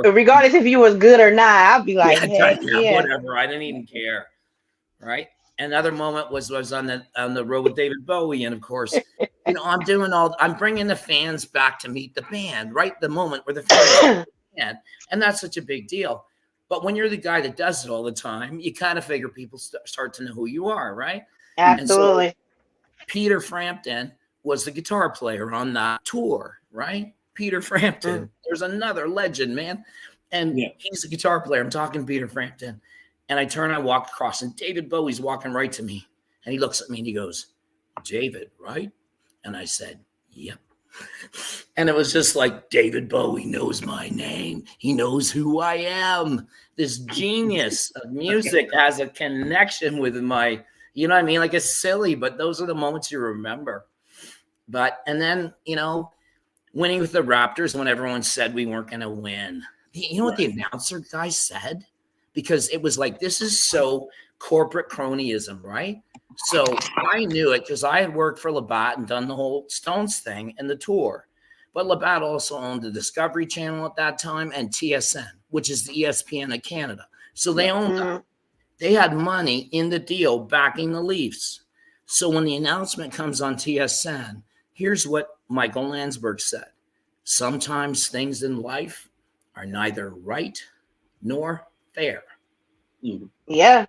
Regardless if you was good or not, I'll be like, whatever. I didn't even care. Right. Another moment was on the road with David Bowie. And of course, you know, I'm bringing the fans back to meet the band, right? The moment where the fans, understand. And that's such a big deal. But when you're the guy that does it all the time, you kind of figure people start to know who you are, right? And so Absolutely. Peter Frampton was the guitar player on that tour, right? Peter Frampton. There's another legend, man. And he's a guitar player. I'm talking to Peter Frampton. And I turn, I walk across, and David Bowie's walking right to me. And he looks at me and he goes, David, right? And I said, yep. And it was just like, David Bowie knows my name. He knows who I am. This genius of music has a connection with my, you know what I mean? Like, it's silly, but those are the moments you remember. But, and then, you know, winning with the Raptors when everyone said we weren't going to win. You know what the announcer guy said? Because it was like, this is so corporate cronyism, right? So I knew it because I had worked for Labatt and done the whole Stones thing and the tour. But Labatt also owned the Discovery Channel at that time and TSN, which is the ESPN of Canada. So they owned that. They had money in the deal backing the Leafs. So when the announcement comes on TSN, here's what Michael Landsberg said. Sometimes things in life are neither right nor fair. Yeah.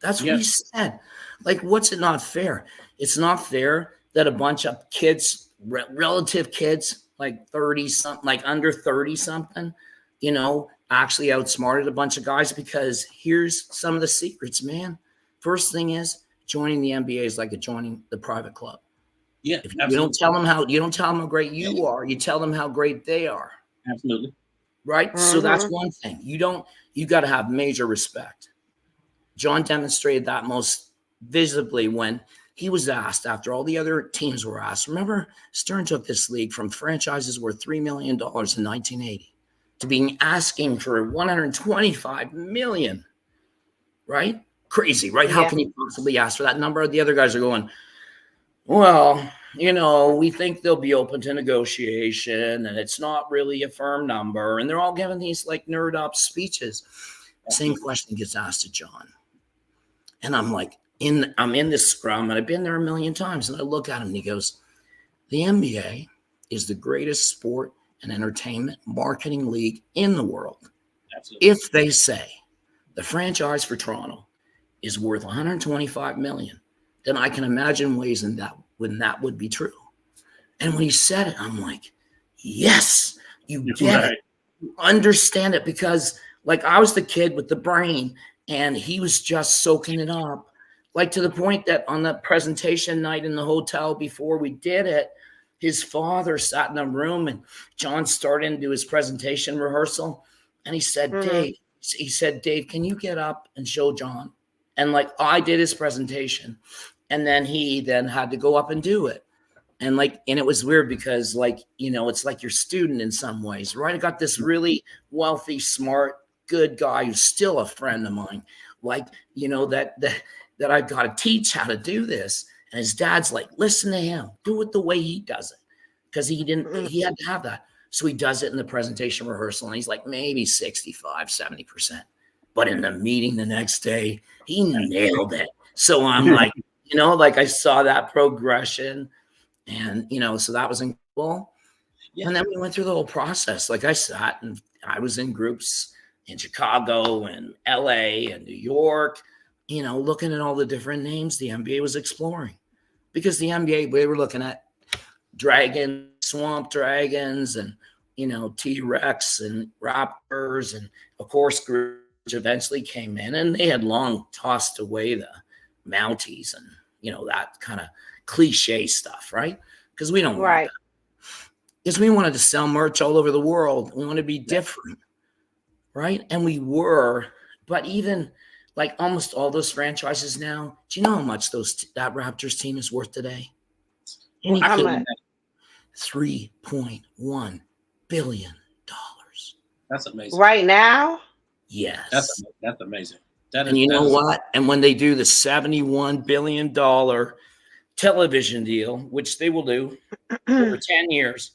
That's what he said. Like, what's it not fair? It's not fair that a bunch of kids, relative kids, like 30 something, like under 30 something, you know, actually outsmarted a bunch of guys. Because here's some of the secrets, man. First thing is, joining the NBA is like joining the private club. Yeah, if you don't tell them how great you are, you tell them how great they are. Absolutely. Right. So that's one thing. You got to have major respect. John demonstrated that most visibly when he was asked, after all the other teams were asked. Remember, Stern took this league from franchises worth $3 million in 1980 to being asking for $125 million. Right? Crazy, right? How can you possibly ask for that number? The other guys are going, well, you know, we think they'll be open to negotiation and it's not really a firm number. And they're all giving these like nerd up speeches. Same question gets asked to John. And I'm like, I'm in this scrum and I've been there a million times. And I look at him and he goes, the NBA is the greatest sport and entertainment marketing league in the world. Absolutely. If they say the franchise for Toronto is worth $125 million, then I can imagine ways in that when that would be true. And when he said it, I'm like, yes, you get it. You understand it. Because like I was the kid with the brain and he was just soaking it up. Like to the point that on the presentation night in the hotel before we did it, his father sat in a room and John started to do his presentation rehearsal. And he said, Dave, can you get up and show John? And like I did his presentation. And then he then had to go up and do it. And it was weird because like, you know, it's like your student in some ways, right? I got this really wealthy, smart, good guy who's still a friend of mine. Like, you know, that I've got to teach how to do this. And his dad's like, listen to him, do it the way he does it. Because he had to have that. So he does it in the presentation rehearsal and he's like maybe 65, 70%. But in the meeting the next day, he nailed it. So I'm like, you know, like I saw that progression and, you know, so that was incredible. Yeah. And then we went through the whole process. Like I sat and I was in groups in Chicago and LA and New York, you know, looking at all the different names the NBA was exploring. Because the NBA, we were looking at dragons, swamp dragons, and, you know, T-Rex and Raptors. And, of course, which eventually came in. And they had long tossed away the Mounties and, you know, that kind of cliche stuff, right? Because we don't want that. Because we wanted to sell merch all over the world. We want to be different, right? And we were. But even like almost all those franchises now, do you know how much that Raptors team is worth today? $3.1 billion. That's amazing. Right now? Yes. That's amazing. And you know what? And when they do the $71 billion television deal, which they will do over 10 years,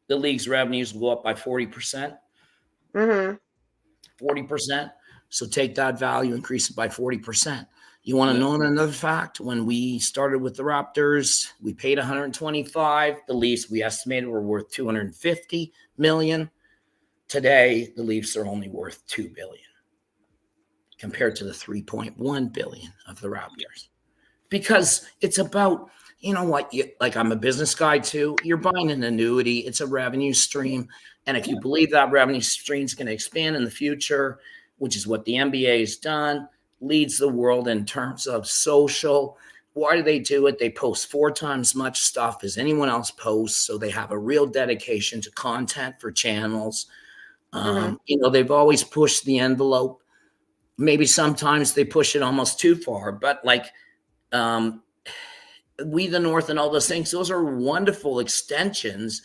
the league's revenues will go up by 40%. 40%. So take that value, increase it by 40%. You want to know another fact? When we started with the Raptors, we paid 125. The Leafs, we estimated, were worth 250 million. Today, the Leafs are only worth $2 billion compared to the 3.1 billion of the Raptors. Because it's about, you know what, like I'm a business guy too. You're buying an annuity. It's a revenue stream. And if you believe that revenue stream is going to expand in the future, which is what the NBA has done, leads the world in terms of social. Why do they do it? They post 4 times much stuff as anyone else posts. So they have a real dedication to content for channels. You know, they've always pushed the envelope. Maybe sometimes they push it almost too far, but like We the North and all those things, those are wonderful extensions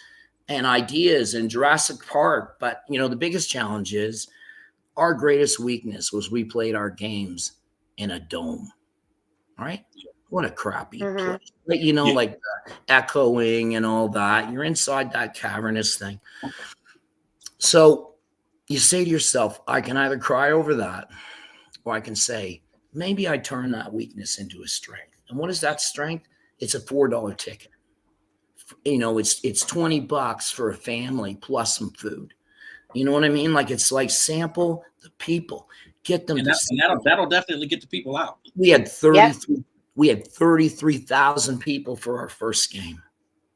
and ideas in Jurassic Park. But, you know, the biggest challenge is our greatest weakness was we played our games in a dome, right? What a crappy place. But, you know, like the echoing and all that. You're inside that cavernous thing. So you say to yourself, I can either cry over that or I can say, maybe I turn that weakness into a strength. And what is that strength? It's a $4 ticket. You know, it's $20 for a family plus some food. You know what I mean? Like, it's like sample the people, get them. And that'll definitely get the people out. We had 33,000 people for our first game.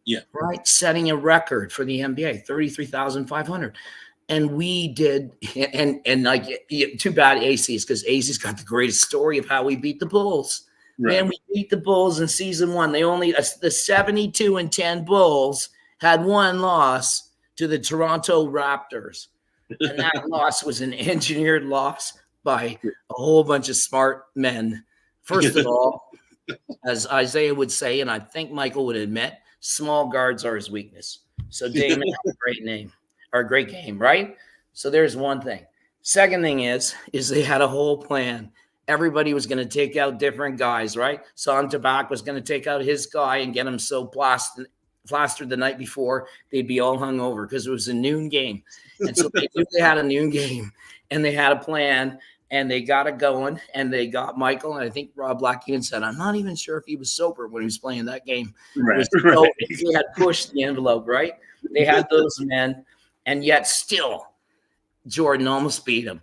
Yeah. Right. Setting a record for the NBA, 33,500. And we did, and like, too bad AC's, because AC's got the greatest story of how we beat the Bulls. Right. Man, we beat the Bulls in season 1. They only, the 72-10 Bulls had one loss to the Toronto Raptors. And that loss was an engineered loss by a whole bunch of smart men. First of all, as Isaiah would say, and I think Michael would admit, small guards are his weakness. So Damon had a great name. Or a great game, right? So there's one thing. Second thing is they had a whole plan. Everybody was going to take out different guys, right? Son Tabak was going to take out his guy and get him so plastered the night before they'd be all hung over because it was a noon game. And so they knew they had a noon game and they had a plan and they got it going and they got Michael. And I think Rob Blackman said, I'm not even sure if he was sober when he was playing that game. Right. So he had pushed the envelope, right? They had those men. And yet still, Jordan almost beat him.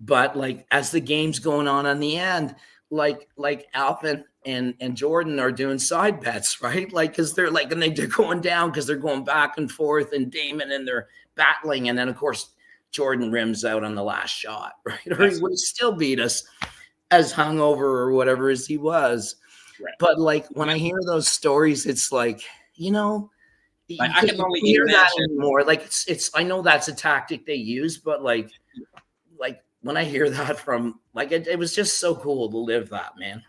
But like as the game's going on the end, like Alvin and Jordan are doing side bets, right? Like because they're like, and they're going down because they're going back and forth, and Damon and they're battling, and then of course Jordan rims out on the last shot, right? Or he would still beat us as hungover or whatever as he was. Right. But like when I hear those stories, it's like, you know. Like, I can only hear that anymore. Like it's I know that's a tactic they use, but like when I hear that from like it was just so cool to live that, man.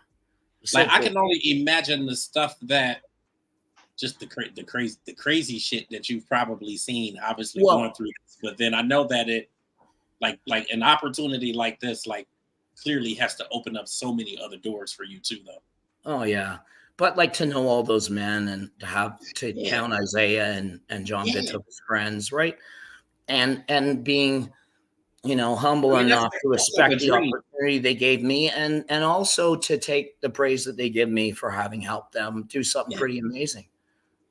So like cool. I can only imagine the stuff that just the crazy shit that you've probably seen, obviously going through this. But then I know that it like an opportunity like this, like clearly has to open up so many other doors for you too, though. Oh yeah. But like to know all those men and to have to count Isaiah and John Bishop as friends, right? And being, you know, humble enough to respect the opportunity they gave me and also to take the praise that they give me for having helped them do something pretty amazing.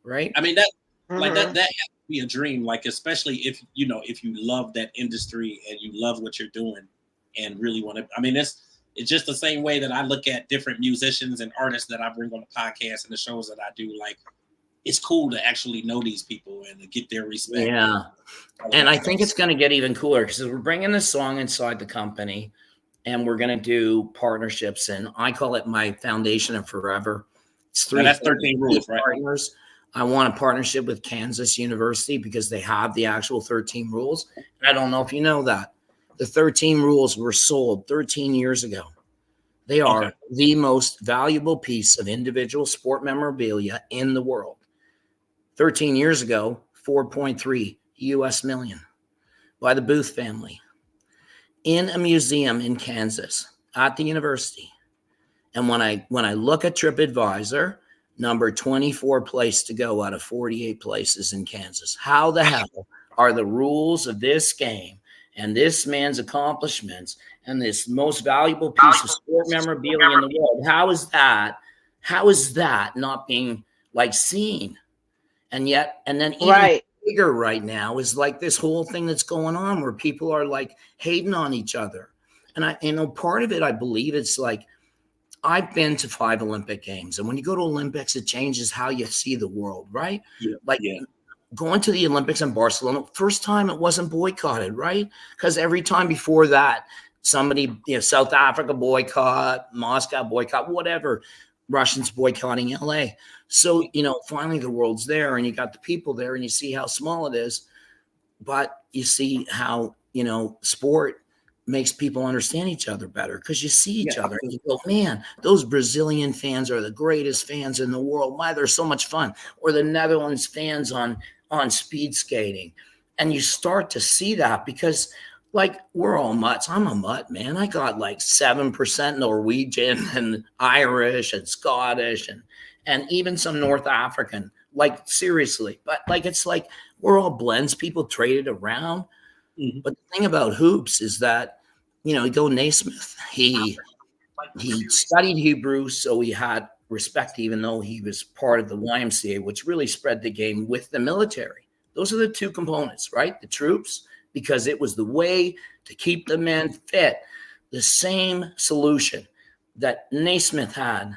Right. I mean, that like that has to be a dream, like especially if you love that industry and you love what you're doing and really want to. I mean, it's just the same way that I look at different musicians and artists that I bring on the podcast and the shows that I do. Like, it's cool to actually know these people and to get their respect. Yeah. And I think it's going to get even cooler because we're bringing this song inside the company and we're going to do partnerships. And I call it my foundation of forever. It's that's 13 rules, right? Partners. I want a partnership with Kansas University because they have the actual 13 rules. And I don't know if you know that. The 13 rules were sold 13 years ago. They are the most valuable piece of individual sport memorabilia in the world. 13 years ago, 4.3 US million by the Booth family in a museum in Kansas at the university. And when I look at TripAdvisor, number 24 place to go out of 48 places in Kansas. How the hell are the rules of this game and this man's accomplishments and this most valuable piece of sport memorabilia in the world? How is that not being like seen? And then bigger right now is like this whole thing that's going on where people are like hating on each other. And part of it, I believe it's like, I've been to 5 Olympic Games, and when you go to Olympics, it changes how you see the world, right? Yeah. Like going to the Olympics in Barcelona, first time it wasn't boycotted, right? Because every time before that, somebody, South Africa boycott, Moscow boycott, whatever, Russians boycotting LA. So, finally the world's there and you got the people there and you see how small it is, but you see how, sport makes people understand each other better because you see each other and you go, man, those Brazilian fans are the greatest fans in the world. Why, they're so much fun. Or the Netherlands fans on speed skating. And you start to see that because like we're all mutts. I'm a mutt, man. I got like 7% Norwegian and Irish and Scottish and even some North African, like seriously. But like, it's like we're all blends. People traded around. Mm-hmm. But the thing about hoops is that, you go Naismith, he studied Hebrew, so he had respect, even though he was part of the YMCA, which really spread the game with the military. Those are the two components, right? The troops, because it was the way to keep the men fit. The same solution that Naismith had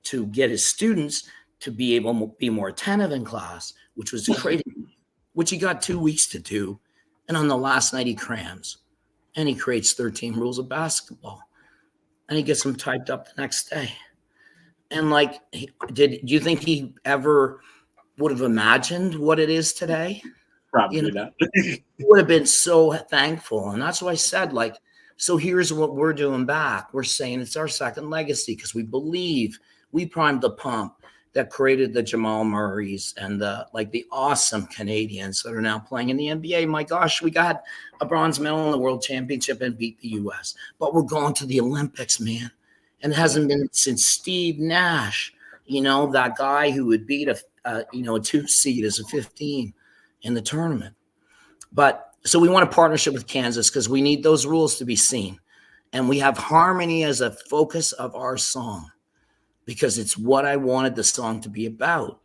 to get his students to be able to be more attentive in class, which was crazy, which he got 2 weeks to do. And on the last night, he crams and he creates 13 rules of basketball and he gets them typed up the next day. And like, do you think he ever would have imagined what it is today? Probably not. He would have been so thankful. And that's why I said, like, so here's what we're doing back. We're saying it's our second legacy because we believe we primed the pump that created the Jamal Murrays and the awesome Canadians that are now playing in the NBA. My gosh, we got a bronze medal in the World Championship and beat the U.S. But we're going to the Olympics, man. And it hasn't been since Steve Nash, that guy who would beat a 2 seed as a 15 in the tournament. But so we want a partnership with Kansas because we need those rules to be seen. And we have harmony as a focus of our song, because it's what I wanted the song to be about,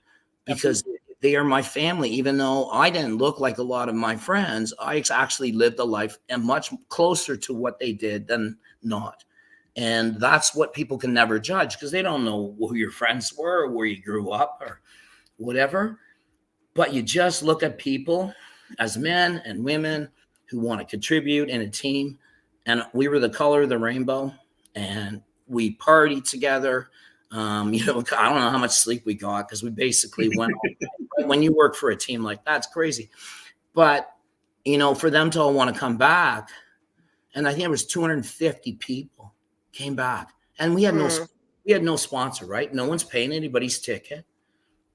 because they are my family. Even though I didn't look like a lot of my friends, I actually lived a life and much closer to what they did than not. And that's what people can never judge because they don't know who your friends were or where you grew up or whatever. But you just look at people as men and women who want to contribute in a team. And we were the color of the rainbow and we partied together. I don't know how much sleep we got because we basically went when you work for a team like that, it's crazy. But, for them to all want to come back, and I think it was 250 people came back, and we had no sponsor, right? No one's paying anybody's ticket,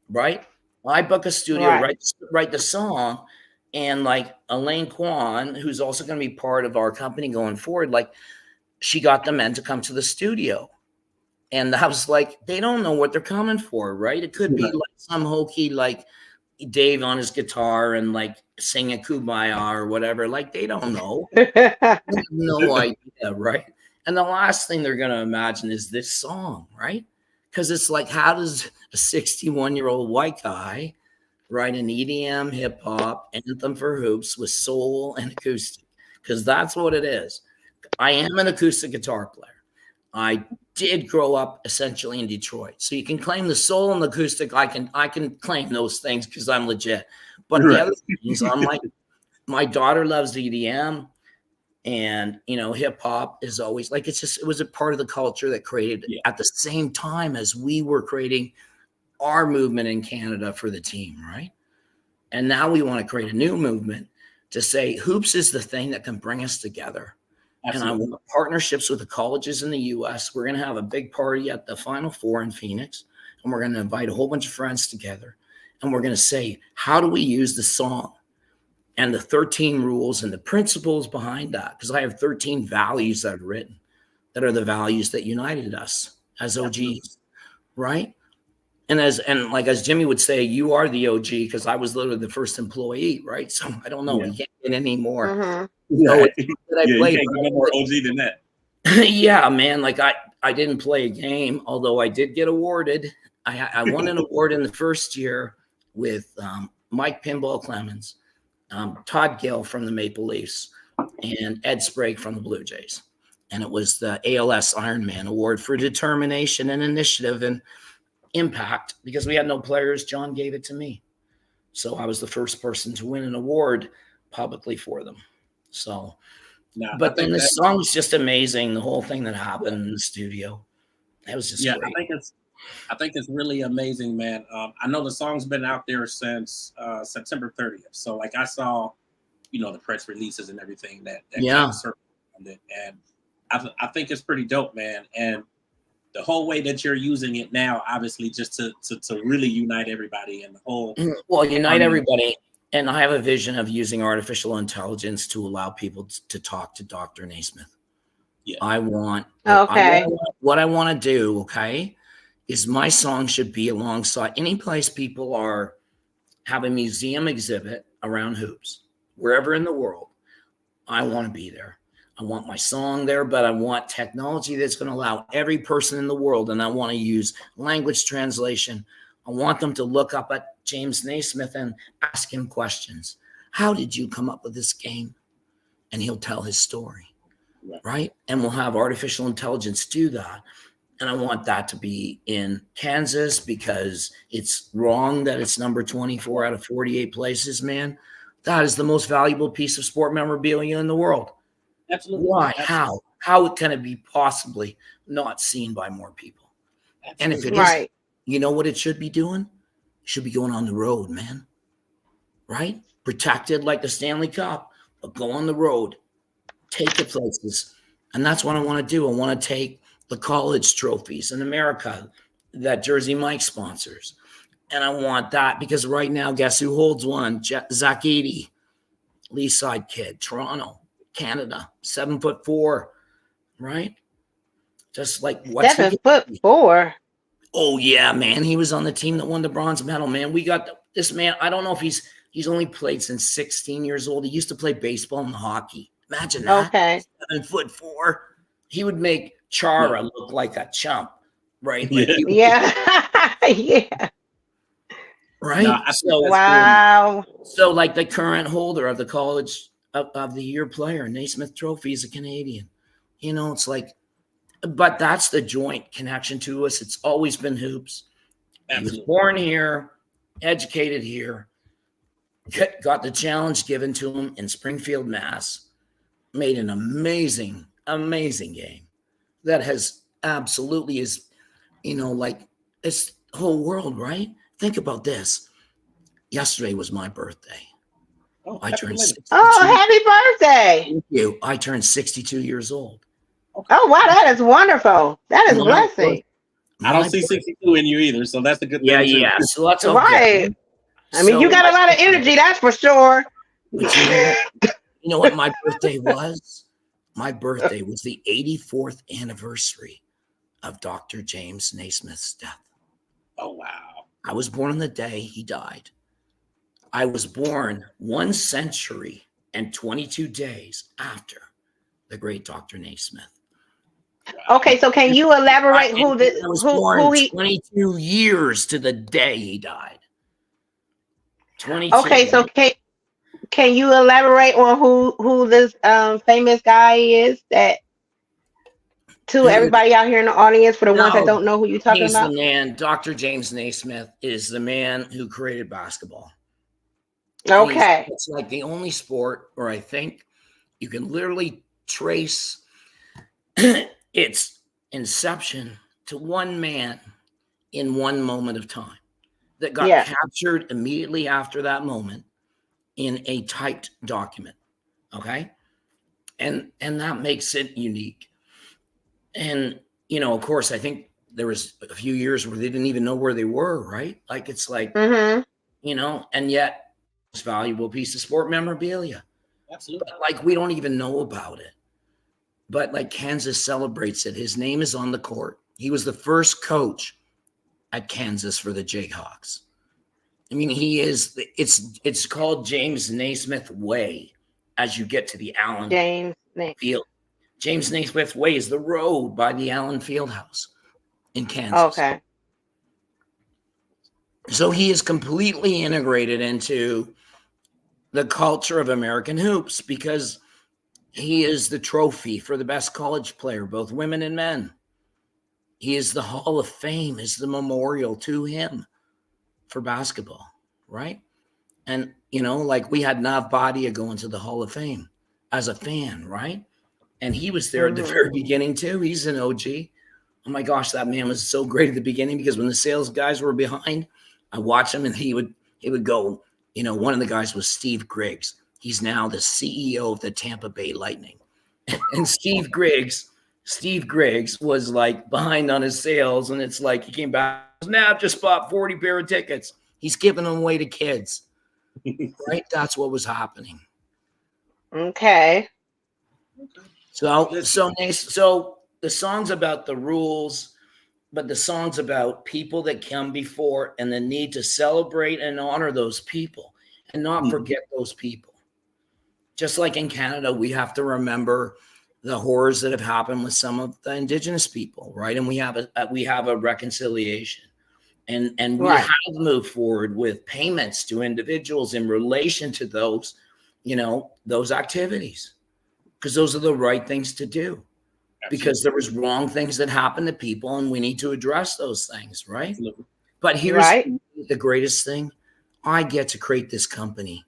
right? I book a studio, write the song, and like Elaine Kwan, who's also going to be part of our company going forward, like she got the men to come to the studio. And I was like, they don't know what they're coming for, right? It could be like some hokey, like Dave on his guitar and like sing a Kumbaya or whatever. Like they don't know. They have no idea, right? And the last thing they're going to imagine is this song, right? Because it's like, how does a 61-year-old white guy write an EDM hip hop anthem for hoops with soul and acoustic? Because that's what it is. I am an acoustic guitar player. I did grow up essentially in Detroit. So you can claim the soul and the acoustic. I can claim those things because I'm legit. But the other things, I'm like, my daughter loves EDM and, hip hop is always like, it was a part of the culture that created at the same time as we were creating our movement in Canada for the team, right? And now we want to create a new movement to say hoops is the thing that can bring us together. Absolutely. And I want partnerships with the colleges in the U.S. We're going to have a big party at the Final Four in Phoenix, and we're going to invite a whole bunch of friends together. And we're going to say, how do we use the song and the 13 rules and the principles behind that? Because I have 13 values that I've written that are the values that united us as OGs, Absolutely. Right? And as Jimmy would say, you are the OG because I was literally the first employee, right? So I don't know. We can't get any more. Mm-hmm. So you can't get more OG than that. Yeah, man. Like I didn't play a game, although I did get awarded. I won an award in the first year with Mike Pinball Clemens, Todd Gill from the Maple Leafs, and Ed Sprague from the Blue Jays. And it was the ALS Ironman Award for determination and initiative and impact. Because we had no players, John gave it to me. So I was the first person to win an award publicly for them. So, but then the song was just amazing. The whole thing that happened in the studio, that was just great. I think it's really amazing, man. I know the song's been out there since September 30th. So like I saw, the press releases and everything that kind of circled it. And I think it's pretty dope, man. And the whole way that you're using it now, obviously, just to really unite everybody and the whole. Well, unite everybody. And I have a vision of using artificial intelligence to allow people to talk to Dr. Naismith. Yeah. What I want to do, is my song should be alongside any place people have a museum exhibit around hoops, wherever in the world. I want to be there. I want my song there, but I want technology that's going to allow every person in the world, and I want to use language translation. I want them to look up at James Naismith and ask him questions. How did you come up with this game? And he'll tell his story, right? And we'll have artificial intelligence do that. And I want that to be in Kansas because it's wrong that it's number 24 out of 48 places, man. That is the most valuable piece of sport memorabilia in the world. Absolutely. Why? Absolutely. How can it be possibly not seen by more people? Absolutely. And if it is, you know what it should be doing? It should be going on the road, man. Right? Protected like the Stanley Cup, but go on the road. Take it places. And that's what I want to do. I want to take the college trophies in America that Jersey Mike sponsors. And I want that because right now, guess who holds one? Zach Eady, Leaside kid, Toronto, Canada, 7'4", right? Just like what's 7'4". Oh yeah, man. He was on the team that won the bronze medal, man. We got this man. I don't know if he's only played since 16 years old. He used to play baseball and hockey. Imagine that. Okay. 7'4". He would make Chara look like a chump, right? Like yeah. Right. No, wow. So like the current holder of the college of the year player, Naismith Trophy, is a Canadian. It's like, but that's the joint connection to us. It's always been hoops. Absolutely. He was born here, educated here, got the challenge given to him in Springfield, Mass. Made an amazing game that has absolutely is, like it's the whole world, right? Think about this. Yesterday was my birthday. Oh, I turned 62. Oh, happy birthday. Thank you. I turned 62 years old. Oh, wow. That is wonderful. That is a blessing. I don't see 62 in you either. So that's the good thing. Yeah. So that's okay. Right. I mean, you got a lot of energy, that's for sure. But you know what my birthday was? My birthday was the 84th anniversary of Dr. James Naismith's death. Oh, wow. I was born on the day he died. I was born 1 century and 22 days after the great Dr. Naismith. Okay, so can you elaborate I was born 22 years to the day he died. 22. Okay, so can you elaborate on who this famous guy is that to everybody out here in the audience for the ones that don't know who you're talking about? He's the man. Dr. James Naismith is the man who created basketball. Okay. It's like the only sport where I think you can literally trace its inception to one man in one moment of time that got captured immediately after that moment in a typed document. Okay. And that makes it unique. And, of course, I think there was a few years where they didn't even know where they were, right? Like, it's like, and yet it's a valuable piece of sport memorabilia. Absolutely. But, like, we don't even know about it. But, like, Kansas celebrates it. His name is on the court. He was the first coach at Kansas for the Jayhawks. I mean, it's called James Naismith Way as you get to the Allen Field. James Naismith Way is the road by the Allen Fieldhouse in Kansas. Okay. So he is completely integrated into the culture of American hoops because he is the trophy for the best college player, both women and men. He is the Hall of Fame, is the memorial to him for basketball, right? And, like we had Nav Bhatia going to the Hall of Fame as a fan, right? And he was there at the very beginning too. He's an OG. Oh my gosh, that man was so great at the beginning because when the sales guys were behind, I watched him and he would go, one of the guys was Steve Griggs. He's now the CEO of the Tampa Bay Lightning. And Steve Griggs was like behind on his sales. And it's like he came back, Nav just bought 40 pair of tickets. He's giving them away to kids. Right? That's what was happening. Okay. So the song's about the rules, but the song's about people that come before and the need to celebrate and honor those people and not forget those people. Just like in Canada, we have to remember the horrors that have happened with some of the Indigenous people, right? And we have a reconciliation. And we have moved forward with payments to individuals in relation to those, those activities, because those are the right things to do. Absolutely. Because there was wrong things that happened to people and we need to address those things, right? Absolutely. But here's the greatest thing. I get to create this company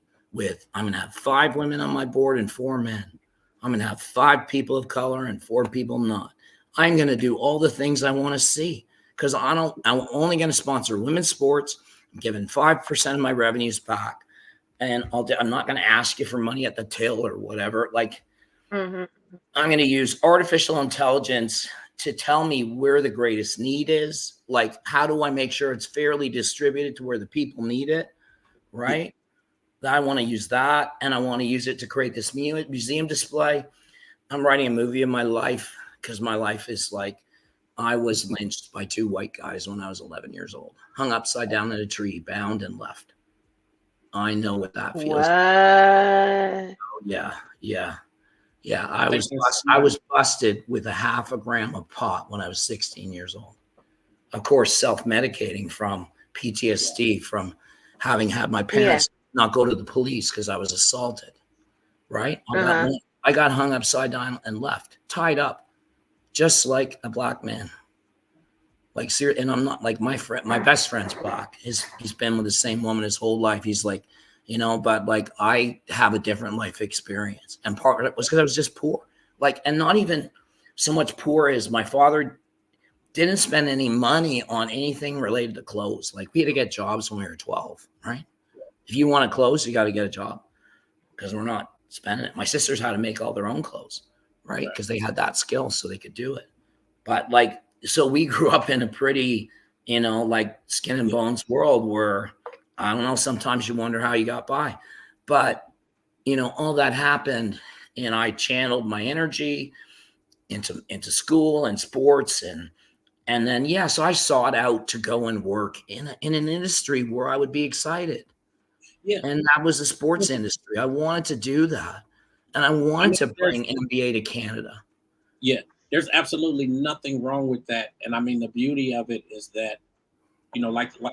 I'm going to have 5 women on my board and 4 men. I'm going to have 5 people of color and 4 people not. I'm going to do all the things I want to see because I'm only going to sponsor women's sports. I'm giving 5% of my revenues back. And I'm not going to ask you for money at the till or whatever. Like, I'm going to use artificial intelligence to tell me where the greatest need is. Like, how do I make sure it's fairly distributed to where the people need it? Right. I want to use that. And I want to use it to create this museum display. I'm writing a movie of my life because my life is like, I was lynched by 2 white guys when I was 11 years old, hung upside down in a tree, bound and left. I know what that feels like. Yeah. I was busted with a 0.5 gram of pot when I was 16 years old. Of course, self-medicating from PTSD from having had my parents not go to the police because I was assaulted. Right? I got hung upside down and left, tied up, just like a black man. Like, and I'm not like my best friend's black. He's been with the same woman his whole life. He's like, but like I have a different life experience. And part of it was because I was just poor. Like, and not even so much poor as my father didn't spend any money on anything related to clothes. Like, we had to get jobs when we were 12, right? If you want clothes, you got to get a job because we're not spending it. My sisters had to make all their own clothes, right? Because they had that skill so they could do it. But like, so we grew up in a pretty, like skin and bones world where, I don't know, sometimes you wonder how you got by. But, all that happened and I channeled my energy into school and sports and then, so I sought out to go and work in an industry where I would be excited. Yeah. And that was the sports industry. I wanted to do that. And I wanted to bring NBA to Canada. Yeah. There's absolutely nothing wrong with that. And I mean, the beauty of it is that,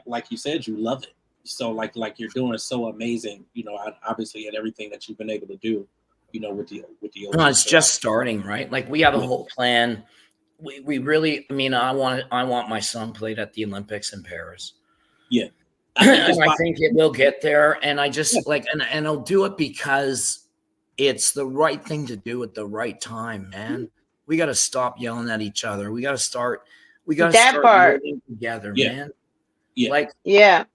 like you said, you love it. So like you're doing so amazing, obviously at everything that you've been able to do, with the no, it's just starting, right? Like we have a whole plan. We really, I want my son played at the Olympics in Paris. Yeah. I think it will get there. And I just and I'll do it because it's the right thing to do at the right time, man. We got to stop yelling at each other. We got to start working together, man. Yeah.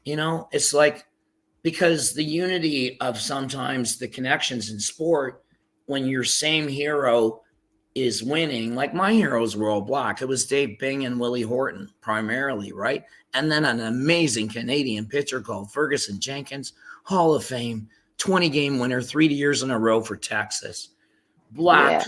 It's like, because the unity of sometimes the connections in sport, when your same hero is winning, like my heroes were all black. It was Dave Bing and Willie Horton primarily, right? And then an amazing Canadian pitcher called Ferguson Jenkins, Hall of Fame, 20-game winner, 3 years in a row for Texas. Black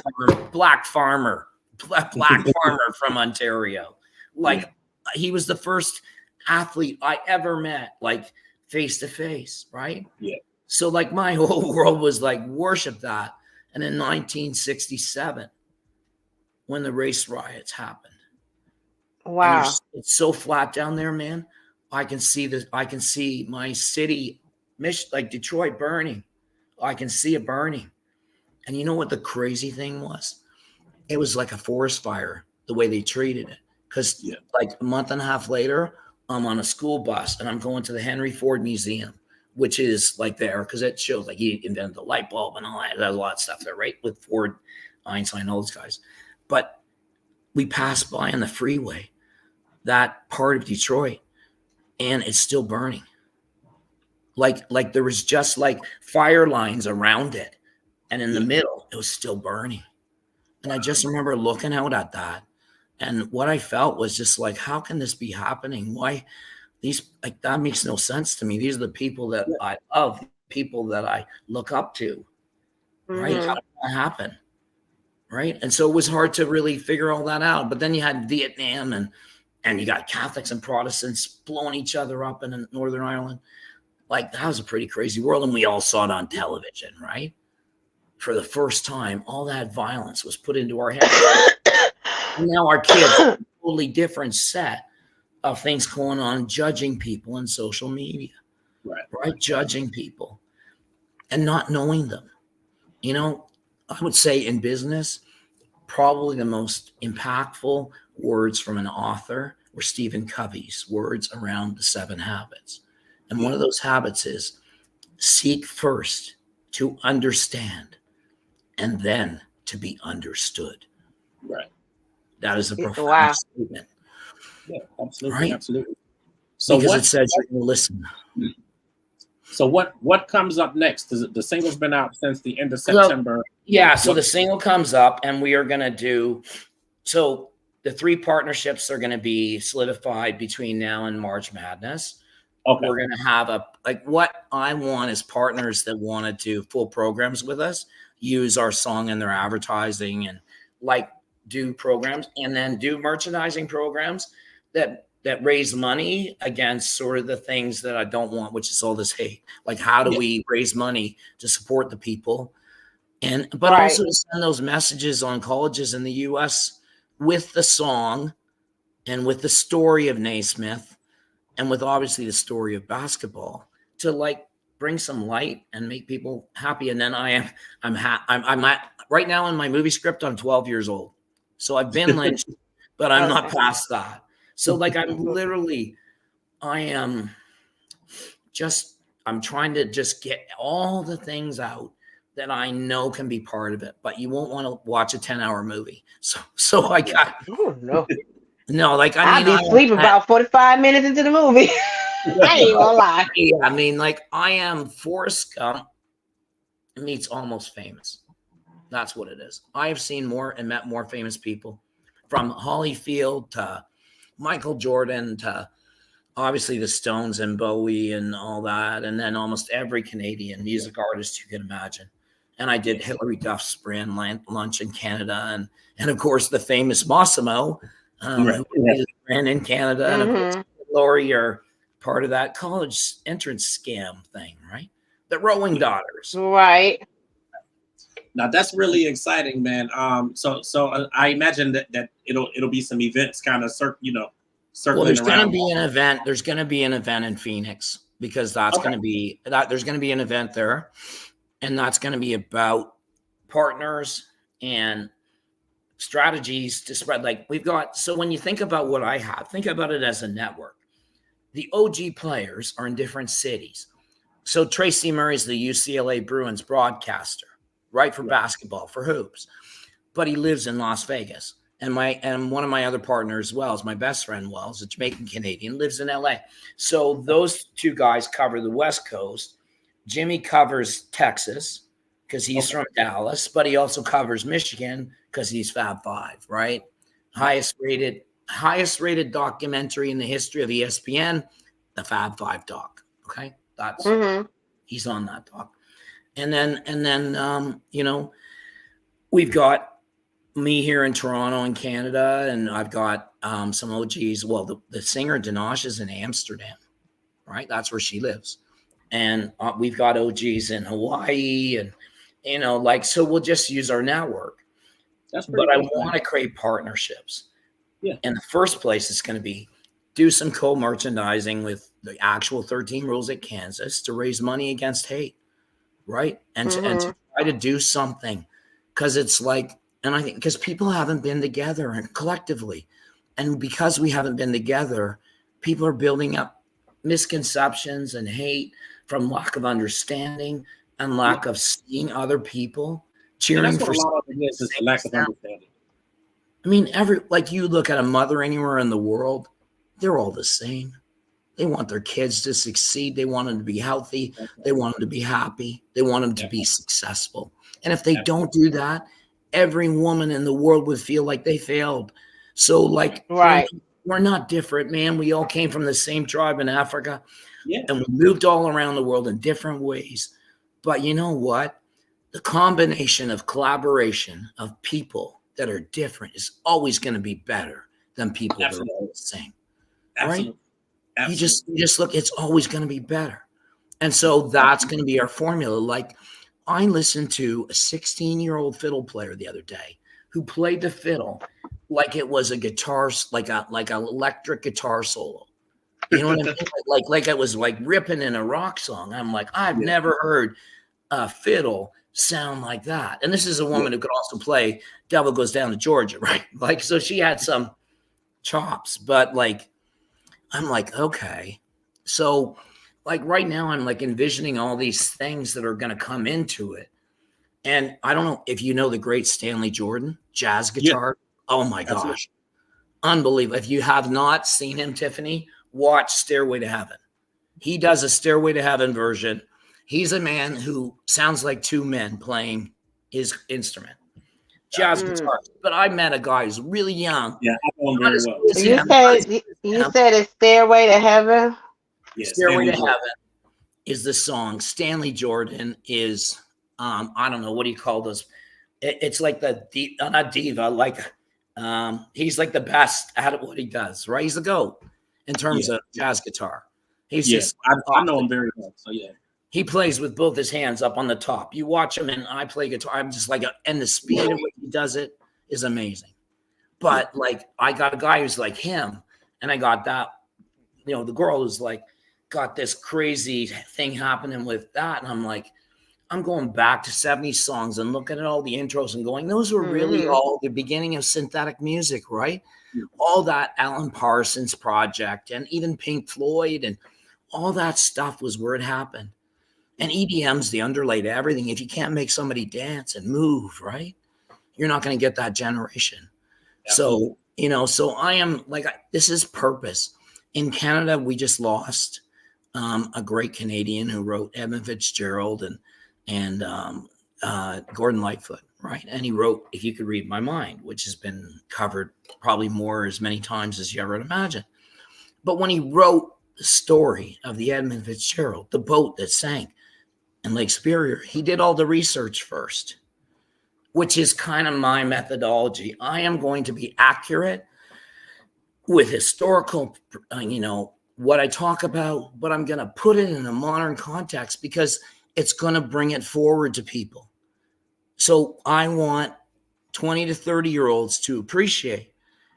farmer from Ontario. Like, he was the first athlete I ever met, like face to face, right? Yeah. So like my whole world was like worship that. And in 1967, when the race riots happened, wow, it's so flat down there, man. I can see my city, like Detroit burning. I can see it burning. And you know what the crazy thing was? It was like a forest fire, the way they treated it. Because like a month and a half later, I'm on a school bus and I'm going to the Henry Ford Museum, which is like there because it shows like he invented the light bulb and all that. There's a lot of stuff there, right? With Ford, Einstein, all those guys. But we passed by on the freeway, that part of Detroit, and it's still burning. Like there was just like fire lines around it. And in the middle, it was still burning. And I just remember looking out at that. And what I felt was just like, how can this be happening? Why these, like, that makes no sense to me. These are the people that I love, people that I look up to, right? How did that happen? Right. And so it was hard to really figure all that out. But then you had Vietnam and you got Catholics and Protestants blowing each other up in Northern Ireland. Like, that was a pretty crazy world. And we all saw it on television, right? For the first time, all that violence was put into our heads. And now our kids have a totally different set of things going on, judging people in social media, right? Judging people and not knowing them. You know, I would say in business, probably the most impactful words from an author were Stephen Covey's words around the 7 habits. And one of those habits is seek first to understand and then to be understood. Right. That is a profound statement. Yeah, absolutely. Right? Absolutely. So because it says you're going to listen. So what comes up next? The single's been out since the end of September. So the single comes up and we are going to do, so the 3 partnerships are going to be solidified between now and March Madness. Okay. We're going to have what I want is partners that want to do full programs with us, use our song in their advertising and do programs and then do merchandising programs that raise money against sort of the things that I don't want, which is all this hate. Like, how do we raise money to support the people? But also to send those messages on colleges in the US with the song and with the story of Naismith and with obviously the story of basketball to bring some light and make people happy. And then I'm at right now in my movie script, I'm 12 years old. So I've been lynched, but I'm not past that. So I'm trying to just get all the things out that I know can be part of it, but you won't want to watch a 10-hour movie. So I got, I'll be sleeping about 45 minutes into the movie. I ain't gonna lie. Yeah, I am Forrest Gump meets Almost Famous. That's what it is. I have seen more and met more famous people, from Holyfield to Michael Jordan to obviously the Stones and Bowie and all that, and then almost every Canadian music artist you can imagine. And I did Hilary Duff's brand lunch in Canada, and of course the famous Massimo, who did brand in Canada, and of course Lori, you're part of that college entrance scam thing, right? The Rowing Daughters, right? Now that's really exciting, man. So I imagine that it'll be some events, kind of circling there's around. Going to be an event. There's going to be an event in Phoenix because that's going to be that. There's going to be an event there, and that's going to be about partners and strategies to spread. We've got. So when you think about what I have, think about it as a network. The OG players are in different cities. So Tracy Murray's the UCLA Bruins broadcaster, right, for basketball, for hoops, but he lives in Las Vegas. And one of my other partners, Wells, my best friend Wells, a Jamaican Canadian, lives in LA. So those 2 guys cover the West Coast. Jimmy covers Texas because he's from Dallas, but he also covers Michigan because he's Fab 5, right? Highest rated documentary in the history of ESPN, the Fab 5 doc. Okay, that's he's on that doc. And then we've got me here in Toronto in Canada, and I've got some OGs. Well, the singer Dinosh is in Amsterdam, right? That's where she lives. And we've got OGs in Hawaii, and so we'll just use our network. But I want to create partnerships. Yeah. In the first place, it's going to be do some co-merchandising with the actual 13 rules at Kansas to raise money against hate, right? And to try to do something, because it's like, and I think because people haven't been together and collectively, and because we haven't been together, people are building up misconceptions and hate from lack of understanding and lack of seeing other people cheering for. A lot of it is a lack of understanding. I mean, like you look at a mother anywhere in the world, they're all the same. They want their kids to succeed. They want them to be healthy. They want them to be happy. They want them to be successful. And if they don't do that, every woman in the world would feel like they failed. So, like, we're not different, man. We all came from the same tribe in Africa, and we moved all around the world in different ways. But you know what? The combination of collaboration of people that are different is always going to be better than people that are all the same. Right? You just look, it's always going to be better. And so that's going to be our formula. Like, I listened to a 16-year-old fiddle player the other day who played the fiddle like it was a guitar, like an electric guitar solo. You know what I mean? Like it was like ripping in a rock song. I'm like, I've never heard a fiddle sound like that. And this is a woman who could also play Devil Goes Down to Georgia, right? Like, so she had some chops, but like, I'm like, okay. So like right now I'm like envisioning all these things that are going to come into it. And I don't know if you know the great Stanley Jordan, jazz guitar. Yeah. Oh my gosh. Unbelievable. If you have not seen him, Tiffany, watch Stairway to Heaven. He does a Stairway to Heaven version. He's a man who sounds like two men playing his instrument. Jazz guitar. But I met a guy who's really young. Yeah, I know him very well. You said it's Stairway to Heaven? Yeah, Stairway to Heaven is the song. Stanley Jordan is, I don't know, what do you call those? It's like not diva, like he's like the best at what he does, right? He's the GOAT in terms of jazz guitar. He's just, I know him very well. So yeah. He plays with both his hands up on the top. You watch him and I play guitar. I'm just like, and the speed at which he does it is amazing. But like, I got a guy who's like him, and I got that, you know, the girl who's like, got this crazy thing happening with that. And I'm like, I'm going back to 70s songs and looking at all the intros and going, those were really all the beginning of synthetic music, right? All that Alan Parsons Project and even Pink Floyd and all that stuff was where it happened. And EDM's the underlay to everything. If you can't make somebody dance and move, right, you're not going to get that generation. Absolutely. So, you know, so I am like, this is purpose. In Canada, we just lost a great Canadian who wrote Edmund Fitzgerald and Gordon Lightfoot, right? And he wrote If You Could Read My Mind, which has been covered probably as many times as you ever imagine. But when he wrote the story of the Edmund Fitzgerald, the boat that sank in Lake Superior, he did all the research first, which is kind of my methodology. I am going to be accurate with historical, you know, what I talk about, but I'm going to put it in a modern context because it's going to bring it forward to people. So I want 20 to 30-year-olds to appreciate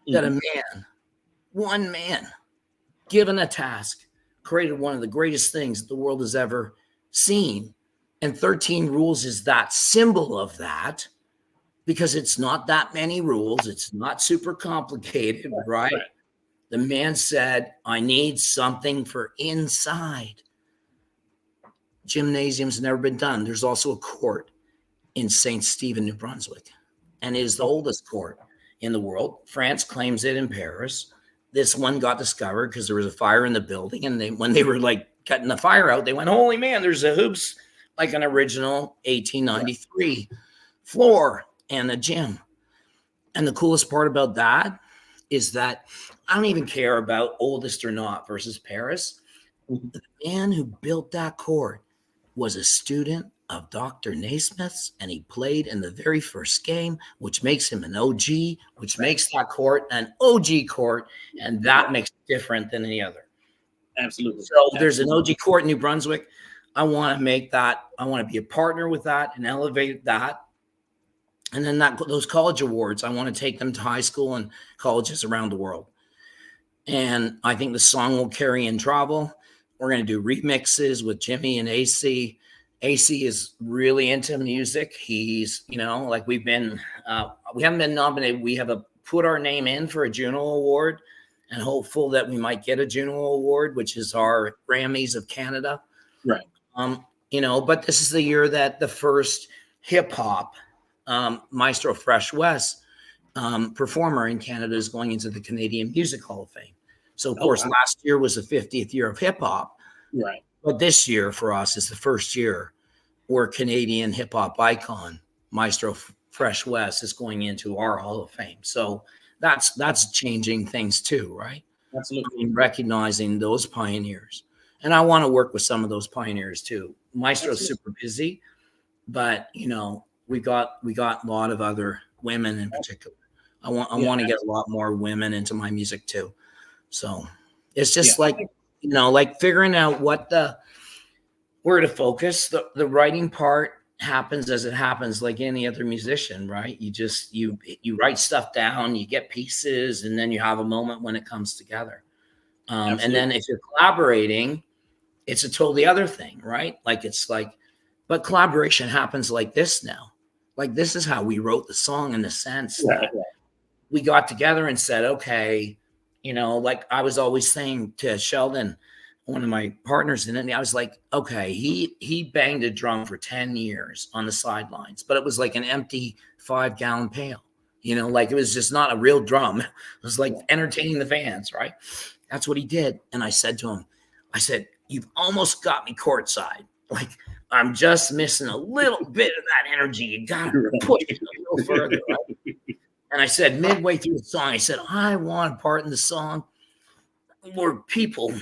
that a man, one man, given a task, created one of the greatest things that the world has ever seen. And 13 rules is that symbol of that, because it's not that many rules. It's not super complicated, right? The man said, I need something for inside. Gymnasium's never been done. There's also a court in St. Stephen, New Brunswick, and it is the oldest court in the world. France claims it in Paris. This one got discovered because there was a fire in the building, and when they were like cutting the fire out, they went, holy man, there's a hoops, like an original 1893 floor and a gym. And the coolest part about that is that I don't even care about oldest or not versus Paris. The man who built that court was a student of Dr. Naismith's, and he played in the very first game, which makes him an OG, which makes that court an OG court, and that makes it different than any other. Absolutely. So there's an OG court in New Brunswick. I want to make that. I want to be a partner with that and elevate that. And then those college awards, I want to take them to high school and colleges around the world. And I think the song will carry in travel. We're going to do remixes with Jimmy and AC. AC is really into music. He's, like we haven't been nominated. We have put our name in for a Juno Award and hopeful that we might get a Juno Award, which is our Grammys of Canada. Right. But this is the year that the first hip hop Maestro Fresh West performer in Canada is going into the Canadian Music Hall of Fame. So, of course, last year was the 50th year of hip hop. Right. But this year for us is the first year where Canadian hip hop icon Maestro Fresh West is going into our Hall of Fame. So that's changing things too, right? Absolutely. Recognizing those pioneers. And I want to work with some of those pioneers too. Maestro's super busy, but we got a lot of other women in particular. I want to get a lot more women into my music too. So it's just like figuring out where to focus. The writing part happens as it happens, like any other musician, right? You write stuff down, you get pieces, and then you have a moment when it comes together. And then if you're collaborating, it's a totally other thing, right? But collaboration happens like this now. Like this is how we wrote the song in the sense that we got together and said, okay, like I was always saying to Sheldon, one of my partners in it, I was like, okay, he banged a drum for 10 years on the sidelines, but it was like an empty 5-gallon pail, like it was just not a real drum. It was like entertaining the fans, right? That's what he did. And I said to him, you've almost got me courtside. Like I'm just missing a little bit of that energy. You got to push it a little further, right? And I said, midway through the song, I said, I want a part in the song where people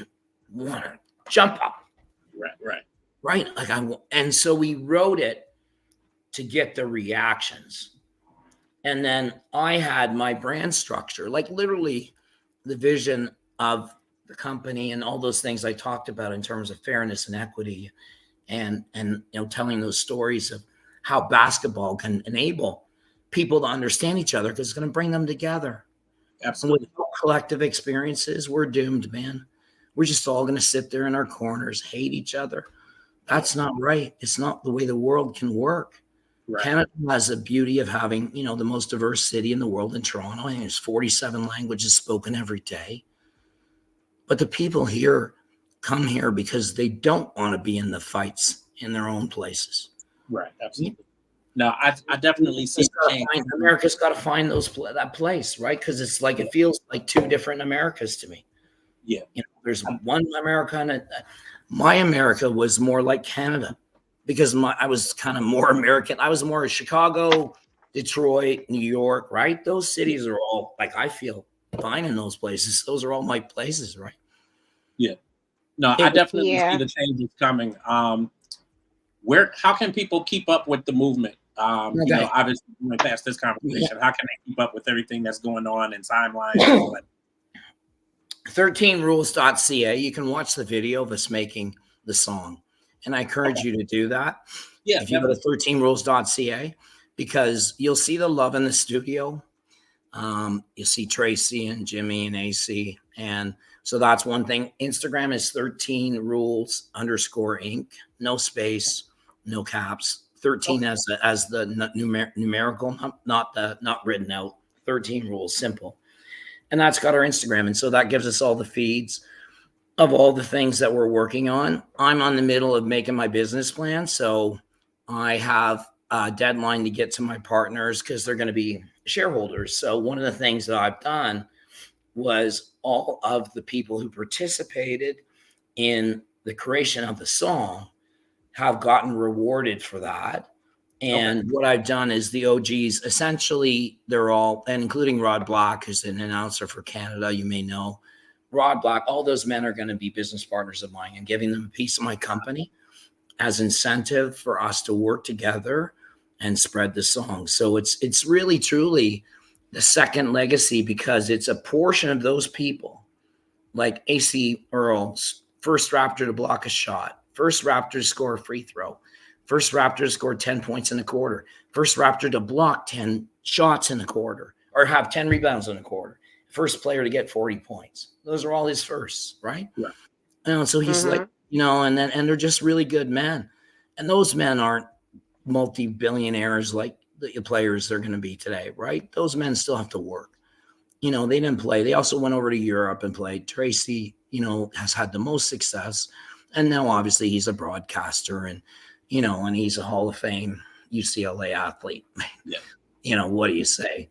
want to jump up. Right. And so we wrote it to get the reactions. And then I had my brand structure, like literally the vision of the company and all those things I talked about in terms of fairness and equity and telling those stories of how basketball can enable people to understand each other because it's going to bring them together. Absolutely. And with collective experiences, we're doomed, man. We're just all going to sit there in our corners, hate each other. That's not right. It's not the way the world can work. Right. Canada has the beauty of having, the most diverse city in the world in Toronto. I think there's 47 languages spoken every day. But the people here come here because they don't want to be in the fights in their own places. Right. Absolutely. No, I definitely see America's got to find that place, right? Because it's like it feels like two different Americas to me. Yeah, there's one America, and my America was more like Canada because I was kind of more American. I was more Chicago, Detroit, New York, right? Those cities are all like I feel fine in those places. Those are all my places, right? Yeah. No, I definitely see the changes coming. How can people keep up with the movement? Obviously, going past this conversation, how can they keep up with everything that's going on in timelines? 13rules.ca. You can watch the video of us making the song, and I encourage you to do that. Yeah, if you go to 13rules.ca, because you'll see the love in the studio. You'll see Tracy and Jimmy and AC, and so that's one thing. Instagram is 13rules_Inc. No space, no caps. 13 as the numerical, not written out. 13 rules, simple. And that's got our Instagram. And so that gives us all the feeds of all the things that we're working on. I'm on the middle of making my business plan. So I have a deadline to get to my partners because they're going to be shareholders. So one of the things that I've done was all of the people who participated in the creation of the song have gotten rewarded for that. And what I've done is the OGs, essentially, they're all, and including Rod Black, who's an announcer for Canada, you may know. Rod Black, all those men are going to be business partners of mine and giving them a piece of my company as incentive for us to work together and spread the song. So it's really, truly the second legacy because it's a portion of those people, like AC Earl's first Raptor to block a shot, first Raptor to score a free throw, first Raptor to score 10 points in a quarter, first Raptor to block 10 shots in a quarter or have 10 rebounds in a quarter, first player to get 40 points. Those are all his firsts, right? Right. So he's like, and they're just really good men. And those men aren't multi-billionaires like the players they're going to be today, right? Those men still have to work. They didn't play. They also went over to Europe and played. Tracy, has had the most success. And now obviously he's a broadcaster and he's a Hall of Fame UCLA athlete. Yeah. What do you say?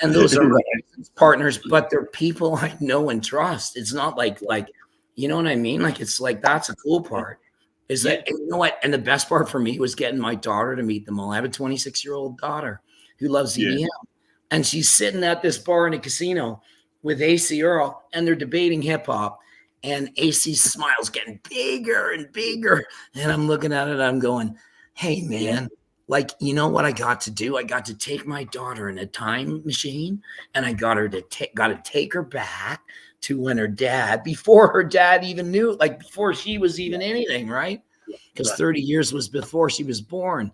And those are my partners, but they're people I know and trust. It's not like, you know what I mean? Like, it's like, that's a cool part is that, and you know what? And the best part for me was getting my daughter to meet them all. I have a 26-year-old daughter who loves EDM. And she's sitting at this bar in a casino with AC Earl, and they're debating hip hop. And AC's smile's getting bigger and bigger. And I'm looking at it, I'm going, hey, man, like, you know what I got to do? I got to take my daughter in a time machine, and I got to take her back to when before her dad even knew, like before she was even anything, right? Because 30 years was before she was born.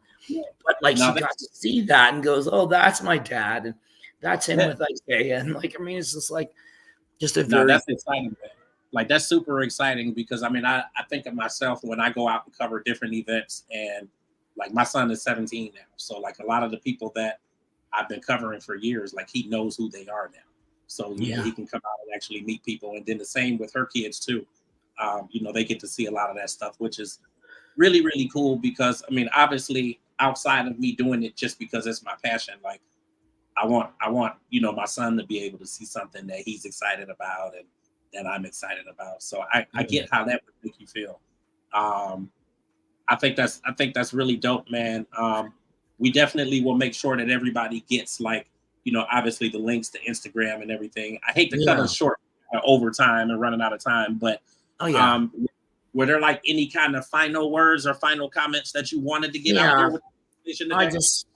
But like, she got to see that and goes, oh, that's my dad. And that's him with Isaiah. And like, I mean, it's just like, just a very. That's exciting, man. Like, that's super exciting because I think of myself when I go out and cover different events, and like my son is 17 now. So like a lot of the people that I've been covering for years, like he knows who they are now. So he can come out and actually meet people. And then the same with her kids too. They get to see a lot of that stuff, which is really, really cool because obviously outside of me doing it just because it's my passion, like I want, my son to be able to see something that he's excited about and that I'm excited about. So I get how that would make you feel. I think that's really dope, man. We definitely will make sure that everybody gets obviously the links to Instagram and everything. I hate to cut us short over time and running out of time, but were there like any kind of final words or final comments that you wanted to get out there with the today? I just,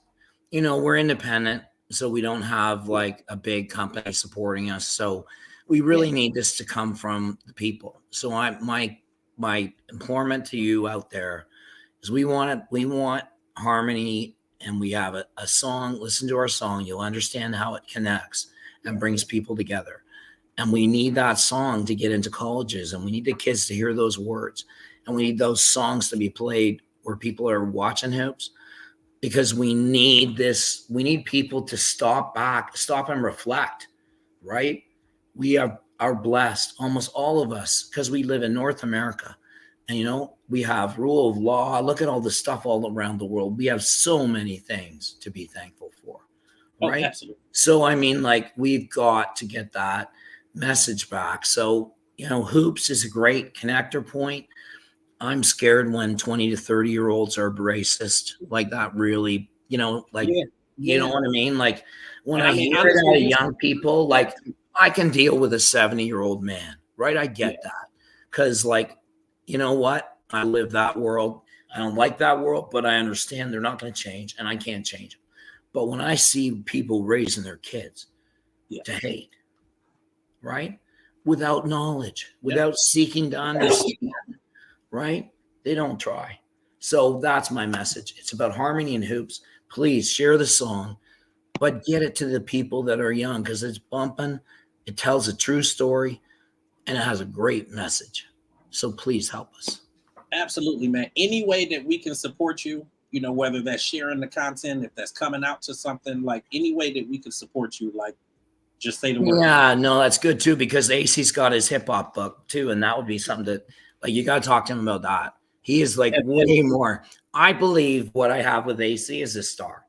we're independent, so we don't have like a big company supporting us. So we really need this to come from the people. So my implorement to you out there is we want harmony, and we have a song. Listen to our song. You'll understand how it connects and brings people together. And we need that song to get into colleges, and we need the kids to hear those words. And we need those songs to be played where people are watching hoops, because we need this. We need people to stop and reflect, right? We are blessed, almost all of us, because we live in North America. And, we have rule of law. Look at all the stuff all around the world. We have so many things to be thankful for, right? Absolutely. So, we've got to get that message back. So, hoops is a great connector point. I'm scared when 20 to 30-year-olds are racist like that, really, you know what I mean? Like when I hear it out of young people, like I can deal with a 70-year-old man, right? I get that. Because you know what? I live that world. I don't like that world, but I understand they're not going to change and I can't change them. But when I see people raising their kids to hate, right? Without knowledge, without seeking to understand, right? They don't try. So that's my message. It's about harmony and hoops. Please share the song, but get it to the people that are young, because it's bumping. It tells a true story and it has a great message. So please help us. Absolutely, man. Any way that we can support you, whether that's sharing the content, if that's coming out to something, like any way that we can support you, like just say the word. Yeah, no, that's good too, because AC's got his hip hop book too. And that would be something that you got to talk to him about that. He is way more. I believe what I have with AC is a star.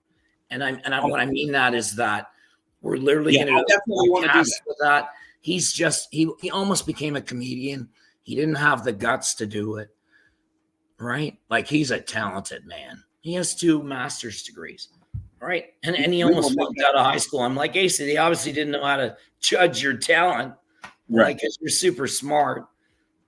And what I mean that is that we're literally going to definitely want to do that. He's just, he almost became a comedian. He didn't have the guts to do it. Right? Like he's a talented man. He has 2 master's degrees. Right? And he almost flunked out of high school. I'm like, AC, they obviously didn't know how to judge your talent. Right? Because you're super smart.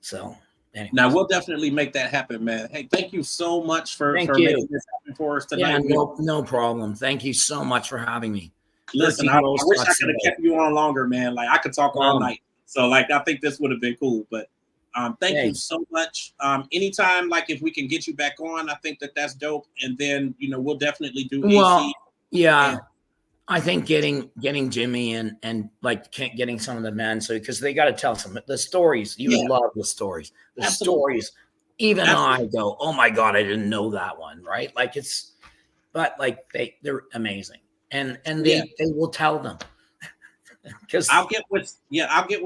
So anyways. Now we'll definitely make that happen, man. Hey, thank you so much for making this happen for us tonight. Yeah, no problem. Thank you so much for having me. Listen, I wish I could have kept you on longer, man. Like I could talk all night. So I think this would have been cool. But thank you so much. Anytime, if we can get you back on, I think that's dope. And then, we'll definitely do AC. Well, yeah. I think getting Jimmy and like getting some of the men, so because they got to tell some the stories. You Yeah. love the stories. The Absolutely. stories. Even Absolutely. I go, oh my god, I didn't know that one. Right? Like it's, but like they're amazing, and they will tell them because I'll get with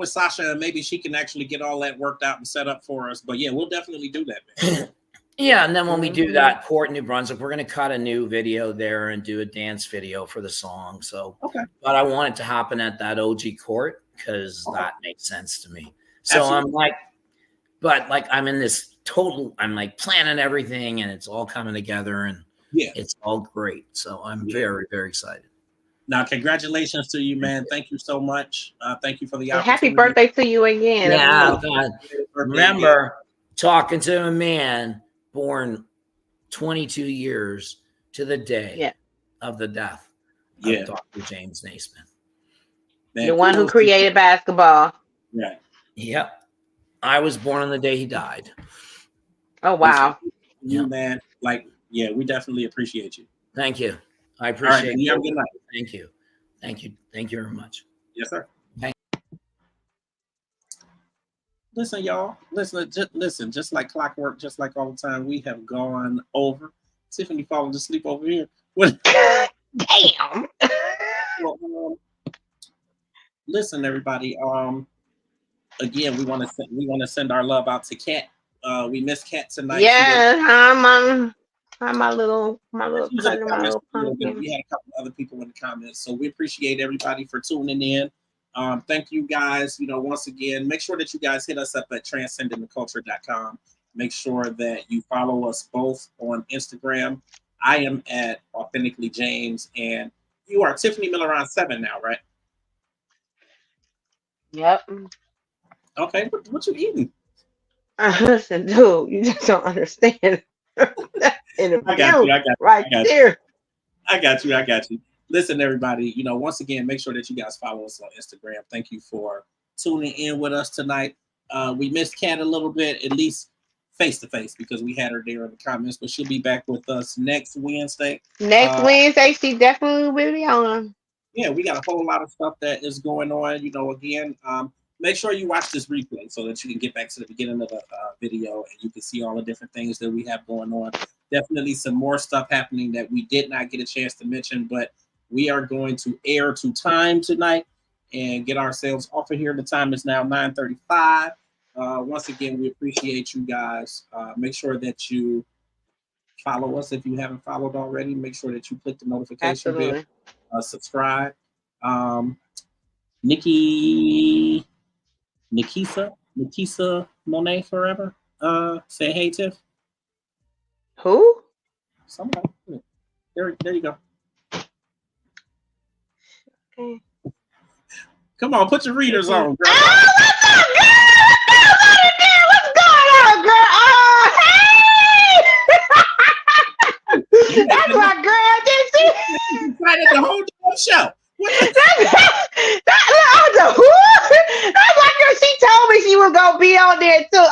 Sasha, and maybe she can actually get all that worked out and set up for us. But yeah, we'll definitely do that, man. yeah. And then when we do that, Port New Brunswick, we're going to cut a new video there and do a dance video for the song. So, Okay. but I want it to happen at that OG court because that makes sense to me. So Absolutely. I'm like, but like I'm in this total, I'm like planning everything and it's all coming together and it's all great. So I'm very, very excited. Now, congratulations to you, man. Thank you so much. Thank you for the opportunity. Happy birthday to you again. Yeah. Remember talking to a man born 22 years to the day of the death of Dr. James Naismith. The one who created basketball. Right. Yep. I was born on the day he died. Oh, wow. You, man. Like, yeah, we definitely appreciate you. Thank you. I appreciate it. You have a good night. Thank you. Thank you. Thank you very much. Yes, sir. Listen, y'all. Listen. Just like clockwork, just like all the time, we have gone over. Tiffany falling asleep over here. Damn. Well, listen, everybody. Again, we want to send our love out to Kat. We miss Kat tonight. Yeah, I'm my little pumpkin. We had a couple other people in the comments, so we appreciate everybody for tuning in. Thank you guys. Once again, make sure that you guys hit us up at transcendingtheculture.com. Make sure that you follow us both on Instagram. I am at Authentically James, and you are Tiffany Miller on 7 now, right? Yep. Okay, what you eating? Listen, dude, you just don't understand. I got you. Listen, everybody, once again, make sure that you guys follow us on Instagram. Thank you for tuning in with us tonight. We missed Kat a little bit, at least face-to-face, because we had her there in the comments, but she'll be back with us next Wednesday. Wednesday, she definitely will be on. Yeah, we got a whole lot of stuff that is going on. Again, make sure you watch this replay so that you can get back to the beginning of the video and you can see all the different things that we have going on. Definitely some more stuff happening that we did not get a chance to mention, but we are going to air to time tonight and get ourselves off of here. The time is now 9:35. Once again, we appreciate you guys. Make sure that you follow us if you haven't followed already. Make sure that you click the notification bell. Subscribe. Nikisa Monet Forever. Say hey, Tiff. Who? Somebody. There you go. Okay. Come on, put your readers on, girl. Oh, what's up, girl? What's going on, girl? Oh, hey! That's my girl, didn't she? Excited the whole damn show. That's like her. She told me she was gonna be on there too.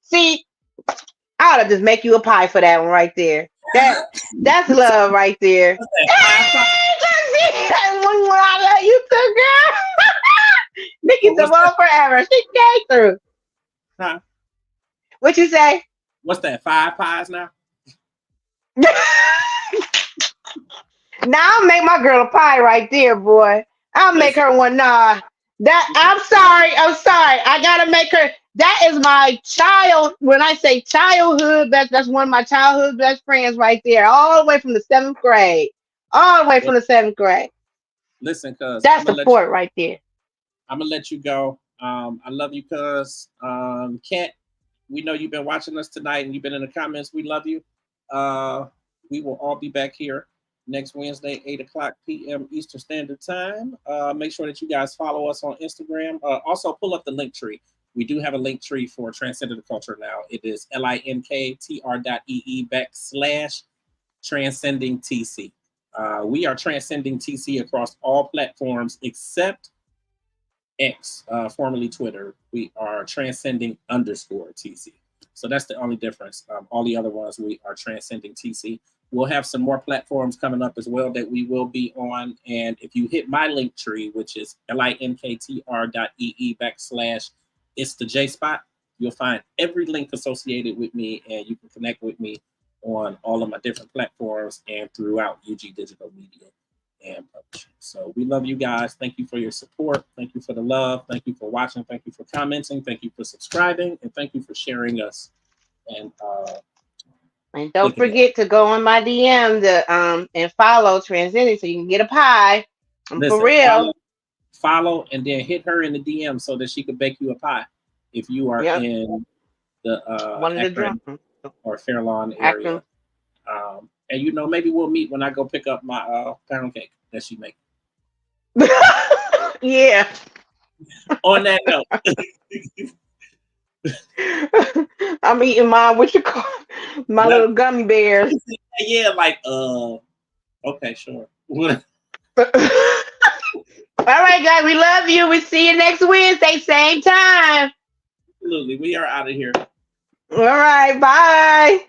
See, I ought to just make you a pie for that one right there. That's love right there. I love you too, girl. Nikki's the one forever. She came through. Huh? What you say? What's that? 5 pies now? Now I'll make my girl a pie right there, boy. I'll make her one. I'm sorry. I gotta make her. That is my child. When I say childhood, that's one of my childhood best friends right there. All the way from the 7th grade. All the way from the 7th grade. Listen, cuz that's support right there. I'm gonna let you go. I love you, cuz. Kat, we know you've been watching us tonight and you've been in the comments. We love you. We will all be back here next Wednesday, 8:00 p.m. Eastern Standard Time. Make sure that you guys follow us on Instagram. Also, pull up the link tree. We do have a link tree for Transcending the Culture now. It is linktr.ee/Transcending TC. We are Transcending TC across all platforms except X, formerly Twitter. We are Transcending _TC. So that's the only difference. All the other ones, we are Transcending TC. We'll have some more platforms coming up as well that we will be on. And if you hit my link tree, which is linktr.ee/it's the J spot, you'll find every link associated with me, and you can connect with me on all of my different platforms and throughout UG Digital Media and Publishing. So we love you guys. Thank you for your support. Thank you for the love. Thank you for watching. Thank you for commenting. Thank you for subscribing. And thank you for sharing us. And don't forget to go on my DM and follow Transcending so you can get a pie. Listen, for real. Follow and then hit her in the DM so that she could bake you a pie if you are in the Akron or Fairlawn area. And you know, maybe we'll meet when I go pick up my pound cake that she makes. Yeah. On that note. I'm eating mine. What you call my little gummy bears? Yeah, like okay, sure. All right, guys, we love you. We see you next Wednesday, same time. Absolutely, we are out of here. All right, bye.